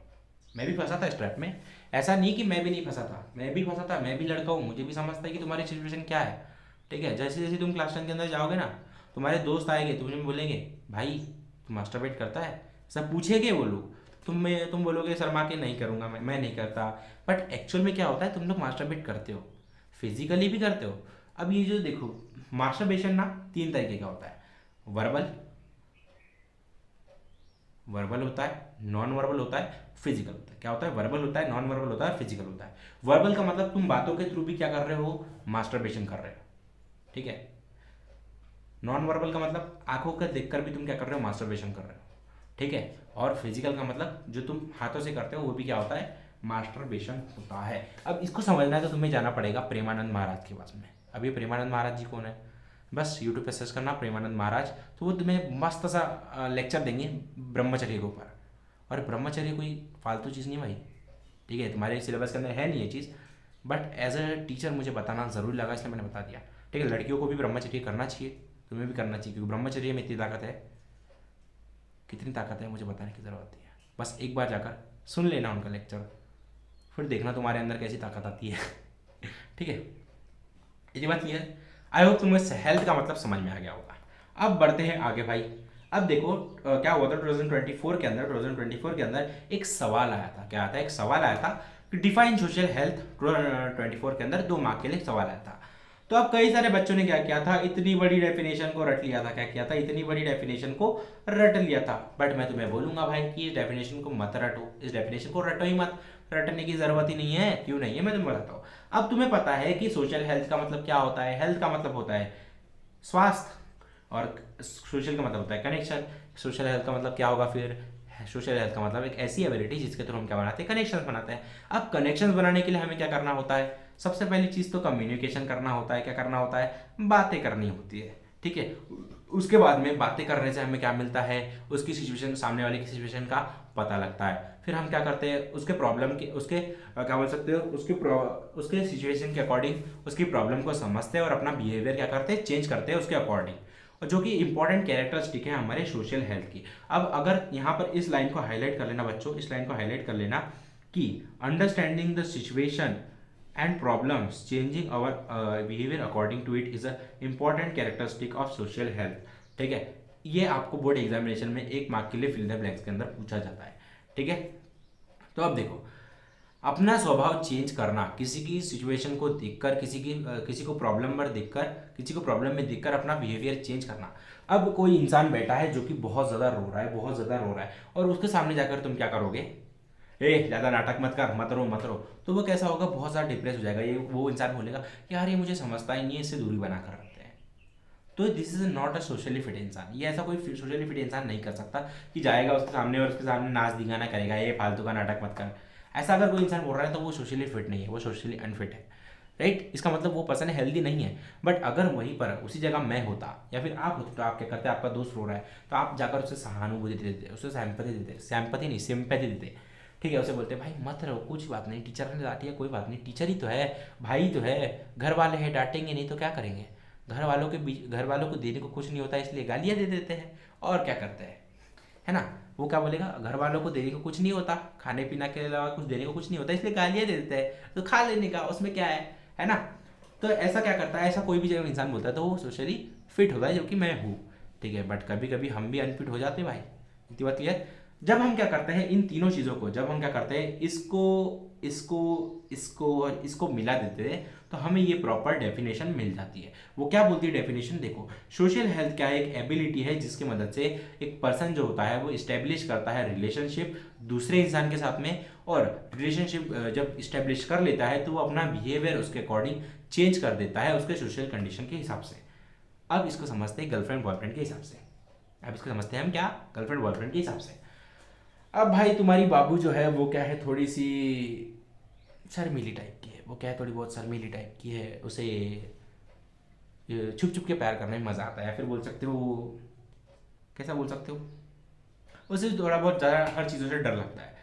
मैं भी फंसा था इस ट्रैप में, ऐसा नहीं कि मैं भी नहीं फंसा था, मैं भी फंसा था, मैं भी लड़का हूँ, मुझे भी समझता है कि तुम्हारी सिचुएशन क्या है, ठीक है। जैसे जैसे तुम क्लास 10 के अंदर जाओगे ना, तुम्हारे दोस्त आएंगे, तुम्हें बोलेंगे भाई तू मास्टरबेट करता है, सब पूछेंगे वो लोग, तुम बोलोगे शर्मा के नहीं करूँगा, मैं नहीं करता। बट एक्चुअल में क्या होता है, तुम लोग मास्टरबेट करते हो, फिजिकली भी करते हो। अब ये जो देखो, मास्टरबेशन ना 3 तरीके का होता है, वर्बल, वर्बल होता है, नॉन वर्बल होता है, फिजिकल होता है। क्या होता है, वर्बल होता है, नॉन वर्बल होता है, फिजिकल होता है। वर्बल का मतलब तुम बातों के थ्रू भी क्या कर रहे हो, मास्टरबेशन कर रहे हो, ठीक है। नॉन वर्बल का मतलब आंखों का देखकर भी तुम क्या कर रहे हो, मास्टरबेशन कर रहे हो, ठीक है। और फिजिकल का मतलब जो तुम हाथों से करते हो वो भी क्या होता है, मास्टरबेशन होता है। अब इसको समझना है तो तुम्हें जाना पड़ेगा प्रेमानंद महाराज के पास में। अब ये प्रेमानंद महाराज जी कौन है, बस यूट्यूब पे सर्च करना प्रेमानंद महाराज, तो वो तुम्हें मस्त सा लेक्चर देंगे ब्रह्मचर्य के ऊपर। और ब्रह्मचर्य कोई फालतू चीज़ नहीं भाई, ठीक है, तुम्हारे सिलेबस के अंदर है नहीं ये चीज़, बट एज अ टीचर मुझे बताना ज़रूरी लगा, इसलिए मैंने बता दिया। ठीक है, लड़कियों को भी ब्रह्मचर्य करना चाहिए, तुम्हें भी करना चाहिए, क्योंकि ब्रह्मचर्य में इतनी ताकत है, कितनी ताकत है मुझे बताने की ज़रूरत नहीं है, बस एक बार जाकर सुन लेना उनका लेक्चर, फिर देखना तुम्हारे अंदर कैसी ताकत आती है। ठीक है, ये बात क्लियर। आई होप तुम्हें हेल्थ का मतलब समझ में आ गया होगा। अब बढ़ते हैं आगे भाई। अब देखो क्या हुआ था 2024 के अंदर एक सवाल आया था। क्या आया था? एक सवाल आया था कि डिफाइन सोशल हेल्थ 2024 के अंदर 2 मार्क के लिए सवाल आया था। तो अब कई सारे बच्चों ने क्या किया था, इतनी बड़ी डेफिनेशन को रट लिया था। क्या किया था? इतनी बड़ी डेफिनेशन को रट लिया था। बट मैं तुम्हें बोलूंगा भाई कि इस डेफिनेशन को मत रटो, इस डेफिनेशन को रटो ही मत, रटने की जरूरत ही नहीं है। क्यों नहीं है, मैं तुम्हें बताता हूँ। अब तुम्हें पता है कि सोशल हेल्थ का मतलब क्या होता है। हेल्थ का मतलब होता है स्वास्थ्य, और सोशल का मतलब होता है कनेक्शन। सोशल हेल्थ का मतलब क्या होगा फिर? सोशल हेल्थ का मतलब एक ऐसी एबिलिटी जिसके थ्रू हम क्या बनाते हैं, कनेक्शन बनाते हैं। अब कनेक्शन बनाने के लिए हमें क्या करना होता है? सबसे पहली चीज तो कम्युनिकेशन करना होता है। क्या करना होता है? बातें करनी होती है। ठीक है, उसके बाद में बातें करने से हमें क्या मिलता है? उसकी सिचुएशन, सामने वाले की सिचुएशन का पता लगता है। फिर हम क्या करते हैं? उसके प्रॉब्लम के, उसके क्या बोल सकते हो, उसके सिचुएशन के अकॉर्डिंग उसकी प्रॉब्लम को समझते हैं और अपना बिहेवियर क्या करते हैं, चेंज करते हैं उसके अकॉर्डिंग, और जो कि इंपॉर्टेंट कैरेक्टरिस्टिक है हमारे सोशल हेल्थ की। अब अगर यहाँ पर इस लाइन को हाईलाइट कर लेना बच्चों, इस लाइन को हाईलाइट कर लेना कि understanding the situation and problems changing our behavior according to it is a important characteristic of social health। ठीक है, ये आपको बोर्ड एग्जामिनेशन में 1 मार्क के लिए फिल द ब्लैंक्स के अंदर पूछा जाता है। ठीक है, तो अब देखो, अपना स्वभाव चेंज करना, किसी की सिचुएशन को देखकर, किसी को प्रॉब्लम में देखकर, किसी को प्रॉब्लम में देखकर अपना बिहेवियर चेंज करना। अब कोई इंसान बैठा है जो कि बहुत ज़्यादा रो रहा है, बहुत ज़्यादा रो रहा है, और उसके सामने जाकर तुम क्या करोगे? ज़्यादा नाटक मत कर, मत रो मत रो। तो वो कैसा होगा? बहुत ज़्यादा डिप्रेस हो जाएगा। ये वो इंसान बोलेगा यार ये मुझे समझता ही नहीं है, इससे दूरी बना कर रखते हैं। तो this is not a socially fit इंसान। ये ऐसा कोई सोशली फिट इंसान नहीं कर सकता कि जाएगा उसके सामने और उसके सामने नाच दिखाना करेगा, ये फालतू का नाटक मत कर। ऐसा अगर कोई इंसान बोल रहा है तो वो सोशली फिट नहीं है, वो सोशली अनफिट है। राइट, इसका मतलब वो पर्सन हेल्दी नहीं है। बट अगर वहीं पर उसी जगह मैं होता या फिर आप होते तो आप क्या करते? आपका दोस्त रो रहा है तो आप जाकर उसे सहानुभूति देते, उसे सैम्पथी नहीं, सिंपैथी देते। ठीक है, उसे बोलते भाई मत रहो, कुछ बात नहीं, टीचर ने डांटी है, कोई बात नहीं, टीचर ही तो है, भाई तो है, घर वाले हैं, डांटेंगे नहीं तो क्या करेंगे? घर वालों को देने को कुछ नहीं होता इसलिए गालियाँ दे देते हैं, और क्या करते हैं, है ना? वो क्या बोलेगा? घर वालों को देने को कुछ नहीं होता, खाने पीना के अलावा कुछ देने को कुछ नहीं होता इसलिए गालियाँ दे देते हैं, तो खा लेने का, उसमें क्या है ना? तो ऐसा क्या करता है? ऐसा कोई भी जब इंसान बोलता है तो वो सोशली फिट होता है, जो कि मैं हूँ। ठीक है, बट कभी कभी हम भी अनफिट हो जाते हैं भाई, इतनी बात क्लियर। जब हम क्या करते हैं, इन तीनों चीज़ों को जब हम क्या करते हैं, इसको इसको इसको और इसको मिला देते हैं, तो हमें ये प्रॉपर डेफिनेशन मिल जाती है। वो क्या बोलती है डेफिनेशन? देखो, सोशल हेल्थ क्या है? एक एबिलिटी है जिसकी मदद से एक पर्सन जो होता है वो इस्टेब्लिश करता है रिलेशनशिप दूसरे इंसान के साथ में, और रिलेशनशिप जब इस्टेब्लिश कर लेता है तो वो अपना बिहेवियर उसके अकॉर्डिंग चेंज कर देता है, उसके सोशल कंडीशन के हिसाब से। अब इसको समझते हैं गर्लफ्रेंड बॉयफ्रेंड के हिसाब से। अब इसको समझते हैं हम क्या? गर्लफ्रेंड बॉयफ्रेंड के हिसाब से। अब भाई तुम्हारी बाबू जो है वो क्या है, थोड़ी सी शर्मीली टाइप की है। वो क्या है, थोड़ी बहुत शर्मीली टाइप की है। उसे छुप छुप के प्यार करने में मज़ा आता है, या फिर बोल सकते हो, कैसा बोल सकते हो, उसे थोड़ा बहुत ज़्यादा हर चीज़ों से डर लगता है,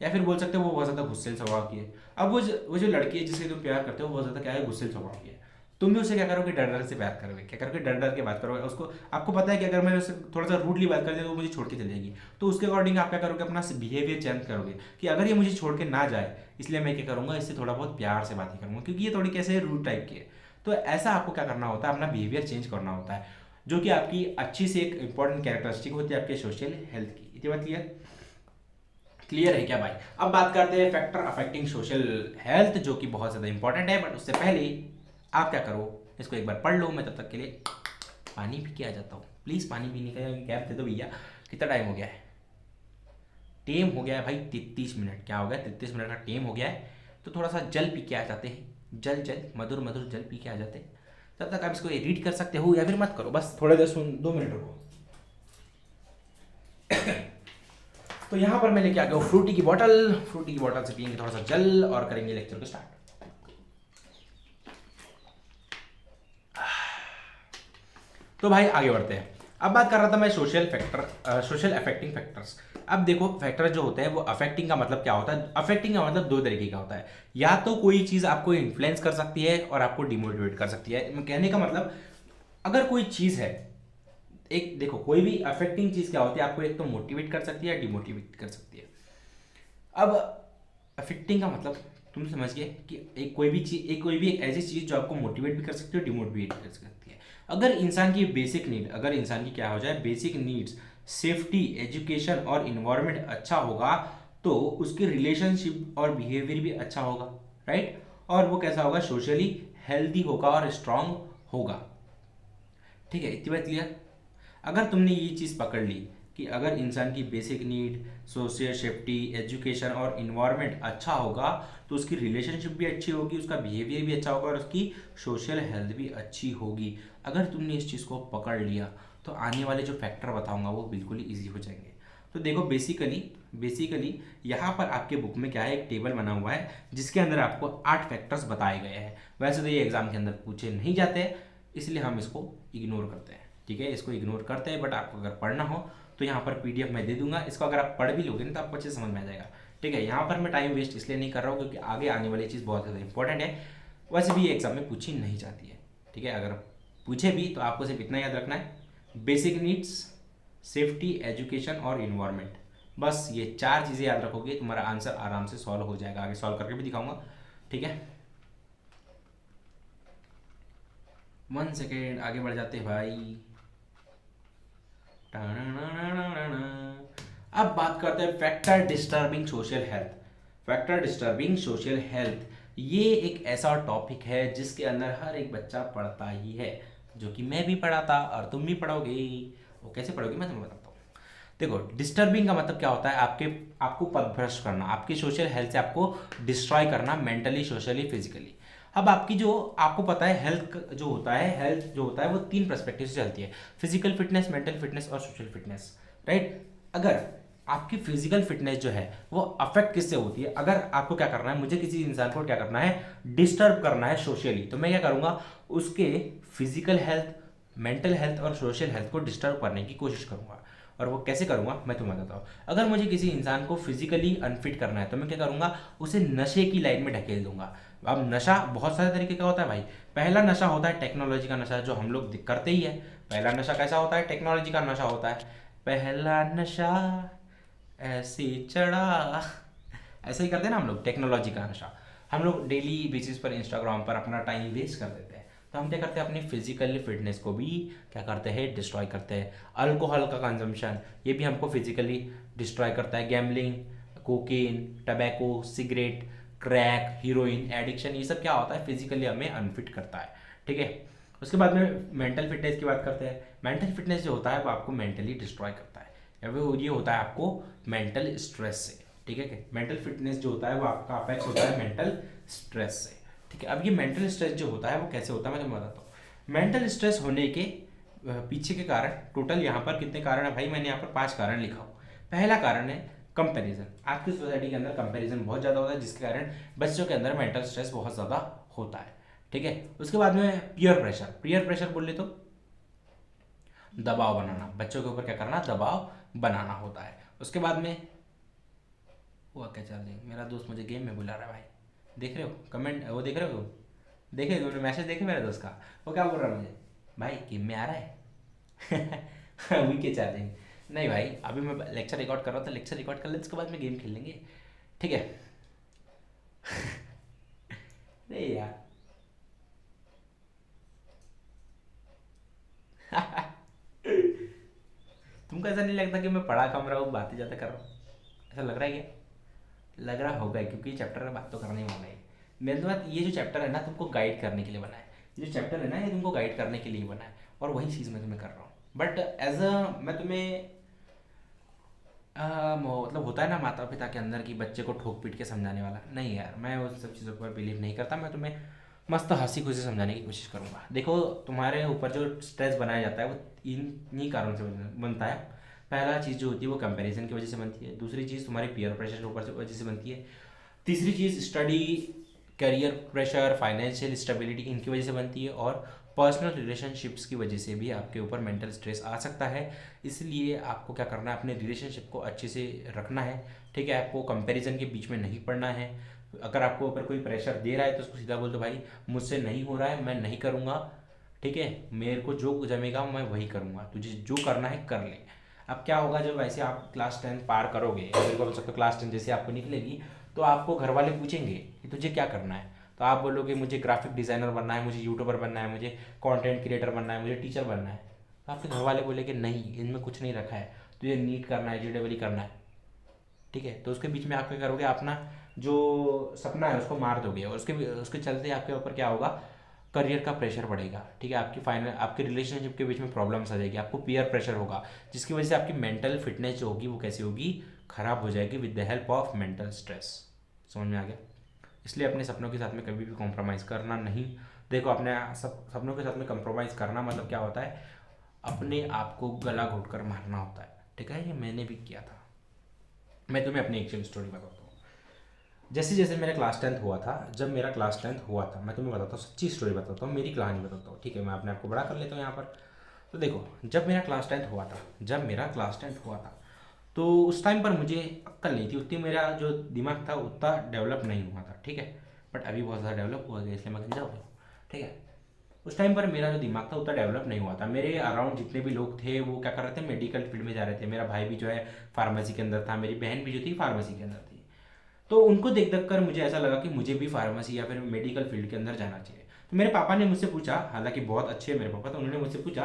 या फिर बोल सकते हो वो बहुत ज़्यादा गुस्सेल स्वभाव की है। अब वो जो लड़की है जिससे तुम प्यार करते हो वो बहुत ज़्यादा क्या है, गुस्सेल स्वभाव की है। तुम भी उससे क्या करोगे? डर डर से प्यार करोगे। क्या करोगे? डर डर के बात करोगे उसको। आपको पता है कि अगर मैंने उससे थोड़ा सा रूडली बात कर दिया तो वो मुझे छोड़ के चली जाएगी, तो उसके अकॉर्डिंग आप क्या करोगे? अपना बिहेवियर चेंज करोगे कि अगर ये मुझे छोड़ के ना जाए इसलिए मैं क्या करूँगा, इससे थोड़ा बहुत प्यार से बातें करूँगा, क्योंकि ये थोड़ी कैसे रूड टाइप की है। तो ऐसा आपको क्या करना होता है? अपना बिहेवियर चेंज करना होता है, जो कि आपकी अच्छी से एक इंपॉर्टेंट कैरेक्टरिस्टिक होती है आपके सोशल हेल्थ की। इतनी बात क्लियर? क्लियर है क्या भाई? अब बात करते हैं फैक्टर अफेक्टिंग सोशल हेल्थ, जो कि बहुत ज़्यादा इंपॉर्टेंट है। बट उससे पहले आप क्या करो, इसको एक बार पढ़ लो। मैं तब तक के लिए पानी पी के आ जाता हूँ। प्लीज़ पानी पीने का गैप दे दो भैया। कितना टाइम हो गया है? टेम हो गया है भाई 33 मिनट। क्या हो गया? 33 मिनट का टेम हो गया है। तो थोड़ा सा जल पी के आ जाते हैं, जल जल मधुर मधुर जल पी के आ जाते हैं। तब तक आप इसको रीड कर सकते हो या फिर मत करो, बस थोड़ा देर सुन, 2 मिनट रुको। तो यहाँ पर मैं लेके आ गया हूँ फ्रूटी की बॉटल। फ्रूटी की बॉटल से पियेंगे थोड़ा सा जल और करेंगे लेक्चर को स्टार्ट। तो भाई आगे बढ़ते हैं। अब बात कर रहा था मैं सोशल अफेक्टिंग फैक्टर्स। अब देखो फैक्टर जो होते हैं वो अफेक्टिंग का मतलब क्या होता है, अफेक्टिंग का मतलब दो तरीके का होता है। या तो कोई चीज़ आपको इन्फ्लुएंस कर सकती है और आपको डिमोटिवेट कर सकती है। कहने का मतलब अगर कोई चीज़ है, एक देखो कोई भी अफेक्टिंग चीज़ क्या होती है, आपको एक तो मोटिवेट कर सकती है या डिमोटिवेट कर सकती है। अब अफेक्टिंग का मतलब तुम समझ गए कि एक ऐसी चीज़ जो आपको मोटिवेट भी कर सकती है, डिमोटिवेट कर सकती है। अगर इंसान की क्या हो जाए, बेसिक नीड्स, सेफ्टी, एजुकेशन और इन्वायरमेंट अच्छा होगा तो उसकी रिलेशनशिप और बिहेवियर भी अच्छा होगा, राइट। और वो कैसा होगा, सोशली हेल्दी होगा और स्ट्रांग होगा। ठीक है, इतनी बात क्लियर। अगर तुमने ये चीज़ पकड़ ली कि अगर इंसान की basic need, social safety, education और इन्वायरमेंट अच्छा होगा तो उसकी रिलेशनशिप भी अच्छी होगी, उसका बिहेवियर भी अच्छा होगा और उसकी सोशल हेल्थ भी अच्छी होगी। अगर तुमने इस चीज़ को पकड़ लिया तो आने वाले जो फैक्टर बताऊंगा वो बिल्कुल ही ईजी हो जाएंगे। तो देखो बेसिकली यहाँ पर आपके बुक में क्या है, एक टेबल बना हुआ है जिसके अंदर आपको 8 फैक्टर्स बताए गए हैं। वैसे तो ये एग्जाम के अंदर पूछे नहीं जाते, इसलिए हम इसको इग्नोर करते हैं। ठीक है, इसको इग्नोर करते हैं, बट आपको अगर पढ़ना हो तो यहाँ पर पीडीएफ मैं दे दूंगा, इसको अगर आप पढ़ भी लोगे ना तो आपको अच्छे से समझ में आ जाएगा। ठीक है, यहाँ पर मैं टाइम वेस्ट इसलिए नहीं कर रहा हूँ क्योंकि आगे आने वाली चीज़ बहुत ज़्यादा इंपॉर्टेंट है। वैसे भी ये एग्जाम में पूछी नहीं जाती है। ठीक है, अगर पूछे भी तो आपको सिर्फ इतना याद रखना है, बेसिक नीड्स, सेफ्टी, एजुकेशन और इन्वायरमेंट। बस ये 4 चीज़ें याद रखोगे, तुम्हारा आंसर आराम से सॉल्व हो जाएगा। आगे सॉल्व करके भी दिखाऊंगा। ठीक है, 1 सेकेंड आगे बढ़ जाते हैं भाई। अब बात करते हैं factor disturbing social health. Factor disturbing social health ये एक ऐसा टॉपिक है जिसके अंदर हर एक बच्चा पढ़ता ही है, जो कि मैं भी पढ़ा था और तुम भी पढ़ोगे। वो कैसे पढ़ोगे मैं तुम्हें बताता हूँ। देखो डिस्टर्बिंग का मतलब क्या होता है, आपको पदभ्रष्ट करना, आपकी सोशल हेल्थ से आपको डिस्ट्रॉय करना, मेंटली, सोशली, फिजिकली। अब आपकी जो आपको पता है हेल्थ जो होता है वो 3 पर्सपेक्टिव से चलती है, फिजिकल फिटनेस, मेंटल फिटनेस और सोशल फिटनेस, राइट। अगर आपकी फिजिकल फिटनेस जो है वो अफेक्ट किससे होती है, अगर आपको क्या करना है, मुझे किसी इंसान को क्या करना है, डिस्टर्ब करना है सोशली, तो मैं क्या करूंगा, उसके फिजिकल हेल्थ, मेंटल हेल्थ और सोशल हेल्थ को डिस्टर्ब करने की कोशिश करूंगा। और वो कैसे करूंगा मैं तुम्हें बताता हूँ। अगर मुझे किसी इंसान को फिजिकली अनफिट करना है तो मैं क्या करूंगा, उसे नशे की लाइन में ढकेल दूंगा। अब नशा बहुत सारे तरीके का होता है भाई। पहला नशा होता है टेक्नोलॉजी का नशा, जो हम लोग करते ही है। पहला नशा कैसा होता है, टेक्नोलॉजी का नशा होता है। पहला नशा ऐसे चढ़ा, ऐसे ही करते हैं ना हम लोग, टेक्नोलॉजी का नशा। हम लोग डेली बेसिस पर इंस्टाग्राम पर अपना टाइम वेस्ट कर देते हैं, तो हम क्या करते हैं, अपनी फिजिकल फिटनेस को भी क्या करते हैं, डिस्ट्रॉय करते हैं। अल्कोहल का कंजम्पशन, ये भी हमको फिजिकली डिस्ट्रॉय करता है। Gambling, cocaine, tobacco, cigarette, crack, heroine addiction, ये सब क्या होता है, फिजिकली हमें अनफिट करता है। ठीक है, उसके बाद में मेंटल फिटनेस की बात करते हैं। मेंटल फिटनेस जो होता है वो आपको मेंटली डिस्ट्रॉय करता है, या फिर ये होता है आपको मेंटल स्ट्रेस से। ठीक है, मेंटल फिटनेस जो होता है वो आपका अफेक्ट होता है मेंटल स्ट्रेस से। ठीक है, अब ये मेंटल स्ट्रेस जो होता है वो कैसे होता है मैं तुम्हें बताता हूँ। मेंटल स्ट्रेस होने के पीछे के कारण, टोटल यहाँ पर कितने कारण है भाई, मैंने यहाँ पर 5 कारण लिखा हूँ। पहला कारण है कंपैरिजन। आपकी सोसाइटी के अंदर कंपैरिजन बहुत ज़्यादा होता है, जिसके कारण बच्चों के अंदर मेंटल स्ट्रेस बहुत ज़्यादा होता है। ठीक है, उसके बाद में पीयर प्रेशर बोल ले तो दबाव बनाना, बच्चों के ऊपर क्या करना, दबाव बनाना होता है। उसके बाद में हुआ क्या, चल रही मेरा दोस्त मुझे गेम में बुला रहा है भाई, देख रहे हो कमेंट, वो देख रहे हो, देखे तुमने मैसेज देखे मेरे दोस्त का, वो क्या बोल रहा है मुझे, भाई गेम में आ रहा है अभी के चार्जिंग। नहीं भाई, अभी मैं लेक्चर रिकॉर्ड कर रहा था, लेक्चर रिकॉर्ड कर ले उसके बाद में गेम खेल लेंगे। ठीक है नहीं यार तुमको ऐसा नहीं लगता कि मैं पढ़ा कम रहा हूँ, बातें ज़्यादा कर रहा हूँ, ऐसा लग रहा है क्या? लग रहा होगा क्योंकि ये चैप्टर में बात तो करना ही वाला है। मेन तो बात, ये जो चैप्टर है ना तुमको गाइड करने के लिए बना है, ये जो चैप्टर है ना ये तुमको गाइड करने के लिए बना है, और वही चीज़ मैं तुम्हें कर रहा हूँ। बट एज अ मैं तुम्हें मतलब होता है ना माता पिता के अंदर कि बच्चे को ठोक पीट के समझाने वाला, नहीं यार मैं उस सब चीज़ों पर बिलीव नहीं करता। मैं तुम्हें मस्त हंसी खुशी समझाने की कोशिश करूँगा। देखो तुम्हारे ऊपर जो स्ट्रेस बनाया जाता है वो इन्हीं कारणों से बनता है। पहला चीज़ जो होती है वो कंपैरिजन की वजह से बनती है, दूसरी चीज़ तुम्हारे पीयर प्रेशर के ऊपर से वजह से बनती है, तीसरी चीज़ study, career pressure, financial stability, इनकी वजह से बनती है, और पर्सनल रिलेशनशिप्स की वजह से भी आपके ऊपर मेंटल स्ट्रेस आ सकता है। इसलिए आपको क्या करना है, अपने रिलेशनशिप को अच्छे से रखना है, ठीक है। आपको कंपैरिजन के बीच में नहीं पड़ना है। अगर आपको ऊपर कोई प्रेशर दे रहा है तो उसको सीधा बोल दो, भाई मुझसे नहीं हो रहा है, मैं नहीं करूँगा, ठीक है, मेरे को जो जमेगा मैं वही करूँगा, तुझे जो करना है कर ले। अब क्या होगा, जब ऐसे आप क्लास 10 पार करोगे, बिल्कुल बोल सकते हो क्लास 10 जैसे आपको निकलेगी, तो आपको घर वाले पूछेंगे कि तुझे क्या करना है, तो आप बोलोगे मुझे ग्राफिक डिज़ाइनर बनना है, मुझे यूट्यूबर बनना है, मुझे कंटेंट क्रिएटर बनना है, मुझे टीचर बनना है। तो आपके घर वाले बोलेंगे नहीं, इनमें कुछ नहीं रखा है, तुझे नीट करना है, जेडबल करना है, ठीक है। तो उसके बीच में आप क्या करोगे, अपना जो सपना है उसको मार दोगे, और उसके उसके चलते आपके ऊपर क्या होगा, करियर का प्रेशर बढ़ेगा, ठीक है। आपकी फाइनल आपके रिलेशनशिप के बीच में प्रॉब्लम्स आ जाएगी, आपको पीयर प्रेशर होगा, जिसकी वजह से आपकी मेंटल फिटनेस जो होगी वो कैसी होगी, खराब हो जाएगी with the help of mental stress. समझ में आ गया। इसलिए अपने सपनों के साथ में कभी भी कॉम्प्रोमाइज़ करना नहीं। देखो, अपने सब सपनों के साथ में कॉम्प्रोमाइज़ करना मतलब क्या होता है, अपने आप को गला घोट कर मारना होता है, ठीक है। ये मैंने भी किया था। मैं तुम्हें अपनी एक्चुअल स्टोरी बताता हूँ। जैसे जैसे मेरा क्लास 10th हुआ था, जब मेरा क्लास 10th हुआ था, मैं तुम्हें बताता हूँ, सच्ची स्टोरी बताता हूँ, मेरी कहानी बताता हूँ, ठीक है। मैं अपने आप को बड़ा कर लेता हूँ यहाँ पर। तो देखो, जब मेरा क्लास 10th हुआ था, तो उस टाइम पर मुझे अक्ल नहीं थी उतनी, मेरा जो दिमाग था उतना डेवलप नहीं हुआ था, ठीक है। बट अभी बहुत ज़्यादा डेवलप हुआ गया, इसलिए मैं गंजा हो गया, ठीक है। उस टाइम पर मेरा जो दिमाग था उतना डेवलप नहीं हुआ था। मेरे अराउंड जितने भी लोग थे वो क्या कर रहे थे, मेडिकल फील्ड में जा रहे थे। मेरा भाई भी जो है फार्मेसी के अंदर था, मेरी बहन भी जो थी फार्मेसी के अंदर थी। तो उनको देख देख कर मुझे ऐसा लगा कि मुझे भी फार्मेसी या फिर मेडिकल फील्ड के अंदर जाना चाहिए। तो मेरे पापा ने मुझसे पूछा, हालांकि बहुत अच्छे हैं मेरे पापा, तो उन्होंने मुझसे पूछा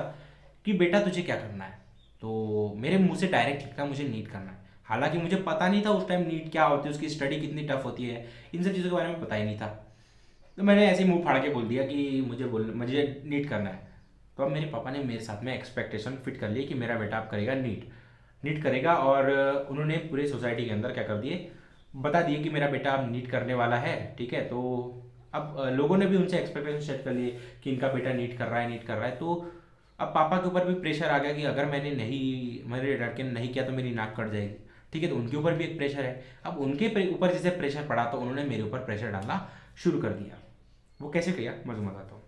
कि बेटा तुझे क्या करना है। तो मेरे मुंह से डायरेक्ट निकला, मुझे नीट करना है। हालांकि मुझे पता नहीं था उस टाइम नीट क्या होती है, उसकी स्टडी कितनी टफ होती है, इन सब चीज़ों के बारे में पता ही नहीं था। तो मैंने ऐसे ही मुंह फाड़ के बोल दिया कि मुझे नीट करना है। तो अब मेरे पापा ने मेरे साथ में एक्सपेक्टेशन फिट कर ली कि मेरा बेटा अब करेगा नीट, नीट करेगा। और उन्होंने पूरे सोसाइटी के अंदर क्या कर दिए, बता दिए कि मेरा बेटा अब नीट करने वाला है, ठीक है। तो अब लोगों ने भी उनसे एक्सपेक्टेशन सेट कर लिए कि इनका बेटा नीट कर रहा है, नीट कर रहा है। तो अब पापा के ऊपर भी प्रेशर आ गया कि अगर मेरे लड़के ने नहीं किया तो मेरी नाक कट जाएगी, ठीक है। तो उनके ऊपर भी एक प्रेशर है। अब उनके ऊपर जैसे प्रेशर पड़ा तो उन्होंने मेरे ऊपर प्रेशर डालना शुरू कर दिया। वो कैसे किया मैं तुम्हें बताता हूँ।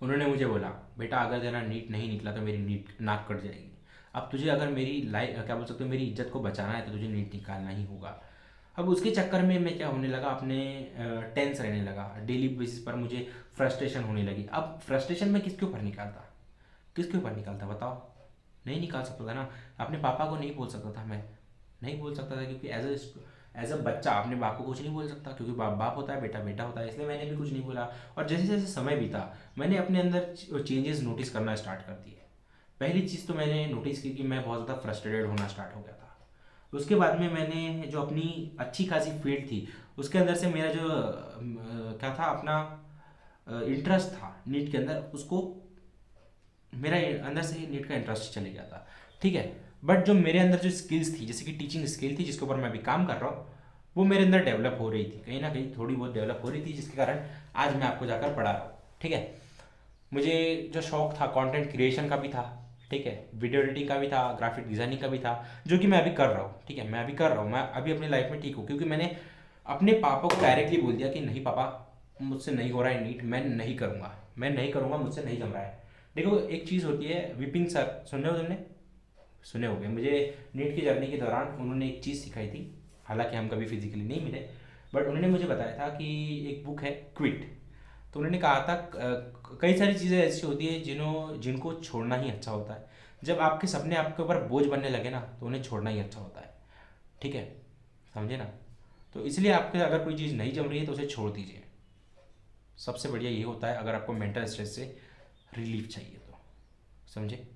उन्होंने मुझे बोला, बेटा अगर तेरा नीट नहीं निकला तो मेरी नीट नाक कट जाएगी। अब तुझे अगर मेरी लाइफ क्या बोल सकते हो, मेरी इज्जत को बचाना है तो तुझे नीट निकालना ही होगा। अब उसके चक्कर में मैं क्या होने लगा, अपने टेंस रहने लगा, डेली बेसिस पर मुझे फ्रस्ट्रेशन होने लगी। अब फ्रस्ट्रेशन मैं किसके ऊपर निकालता, किसके ऊपर निकालता बताओ। नहीं निकाल सकता था ना, अपने पापा को नहीं बोल सकता था, मैं नहीं बोल सकता था, क्योंकि एज अ बच्चा अपने बाप को कुछ नहीं बोल सकता, क्योंकि बाप बाप होता है, बेटा बेटा होता है। इसलिए मैंने भी कुछ नहीं बोला। और जैसे जैसे समय बीता, मैंने अपने अंदर चेंजेस नोटिस करना स्टार्ट कर दिए। पहली चीज़ तो मैंने नोटिस की कि मैं बहुत ज़्यादा फ्रस्ट्रेटेड होना स्टार्ट हो गया था। उसके बाद में मैंने जो अपनी अच्छी खासी फील्ड थी उसके अंदर से मेरा जो क्या था, अपना इंटरेस्ट था नीट के अंदर, उसको मेरा अंदर से नीट का इंटरेस्ट चले गया था, ठीक है। बट जो मेरे अंदर जो स्किल्स थी, जैसे कि टीचिंग स्किल थी जिसके ऊपर मैं अभी काम कर रहा हूँ, वो मेरे अंदर डेवलप हो रही थी, कहीं ना कहीं थोड़ी बहुत डेवलप हो रही थी, जिसके कारण आज मैं आपको जाकर पढ़ा रहा हूँ, ठीक है। मुझे जो शौक था कंटेंट क्रिएशन का भी था, ठीक है, वीडियो एडिटिंग का भी था, ग्राफिक डिजाइनिंग का भी था, जो कि मैं अभी कर रहा हूँ, ठीक है। मैं अभी कर रहा हूँ, मैं अभी अपनी लाइफ में ठीक हूँ, क्योंकि मैंने अपने पापा को डायरेक्टली बोल दिया कि नहीं पापा, मुझसे नहीं हो रहा है नीट, मैं नहीं करूँगा, मैं नहीं करूँगा, मुझसे नहीं जम रहा है। देखो, एक चीज़ होती है, विपिन सर सुन रहे हो तुमने, सुने होंगे। मुझे नीट की जर्नी के दौरान उन्होंने एक चीज़ सिखाई थी, हालांकि हम कभी फिजिकली नहीं मिले, बट उन्होंने मुझे बताया था कि एक बुक है क्विट। तो उन्होंने कहा था कई सारी चीज़ें ऐसी होती है जिनको छोड़ना ही अच्छा होता है। जब आपके सपने आपके ऊपर बोझ बनने लगे ना, तो उन्हें छोड़ना ही अच्छा होता है, ठीक है, समझे ना। तो इसलिए आपके अगर कोई चीज़ नहीं जम रही है तो उसे छोड़ दीजिए। सबसे बढ़िया ये होता है अगर आपको मेंटल स्ट्रेस से रिलीफ चाहिए तो, समझे।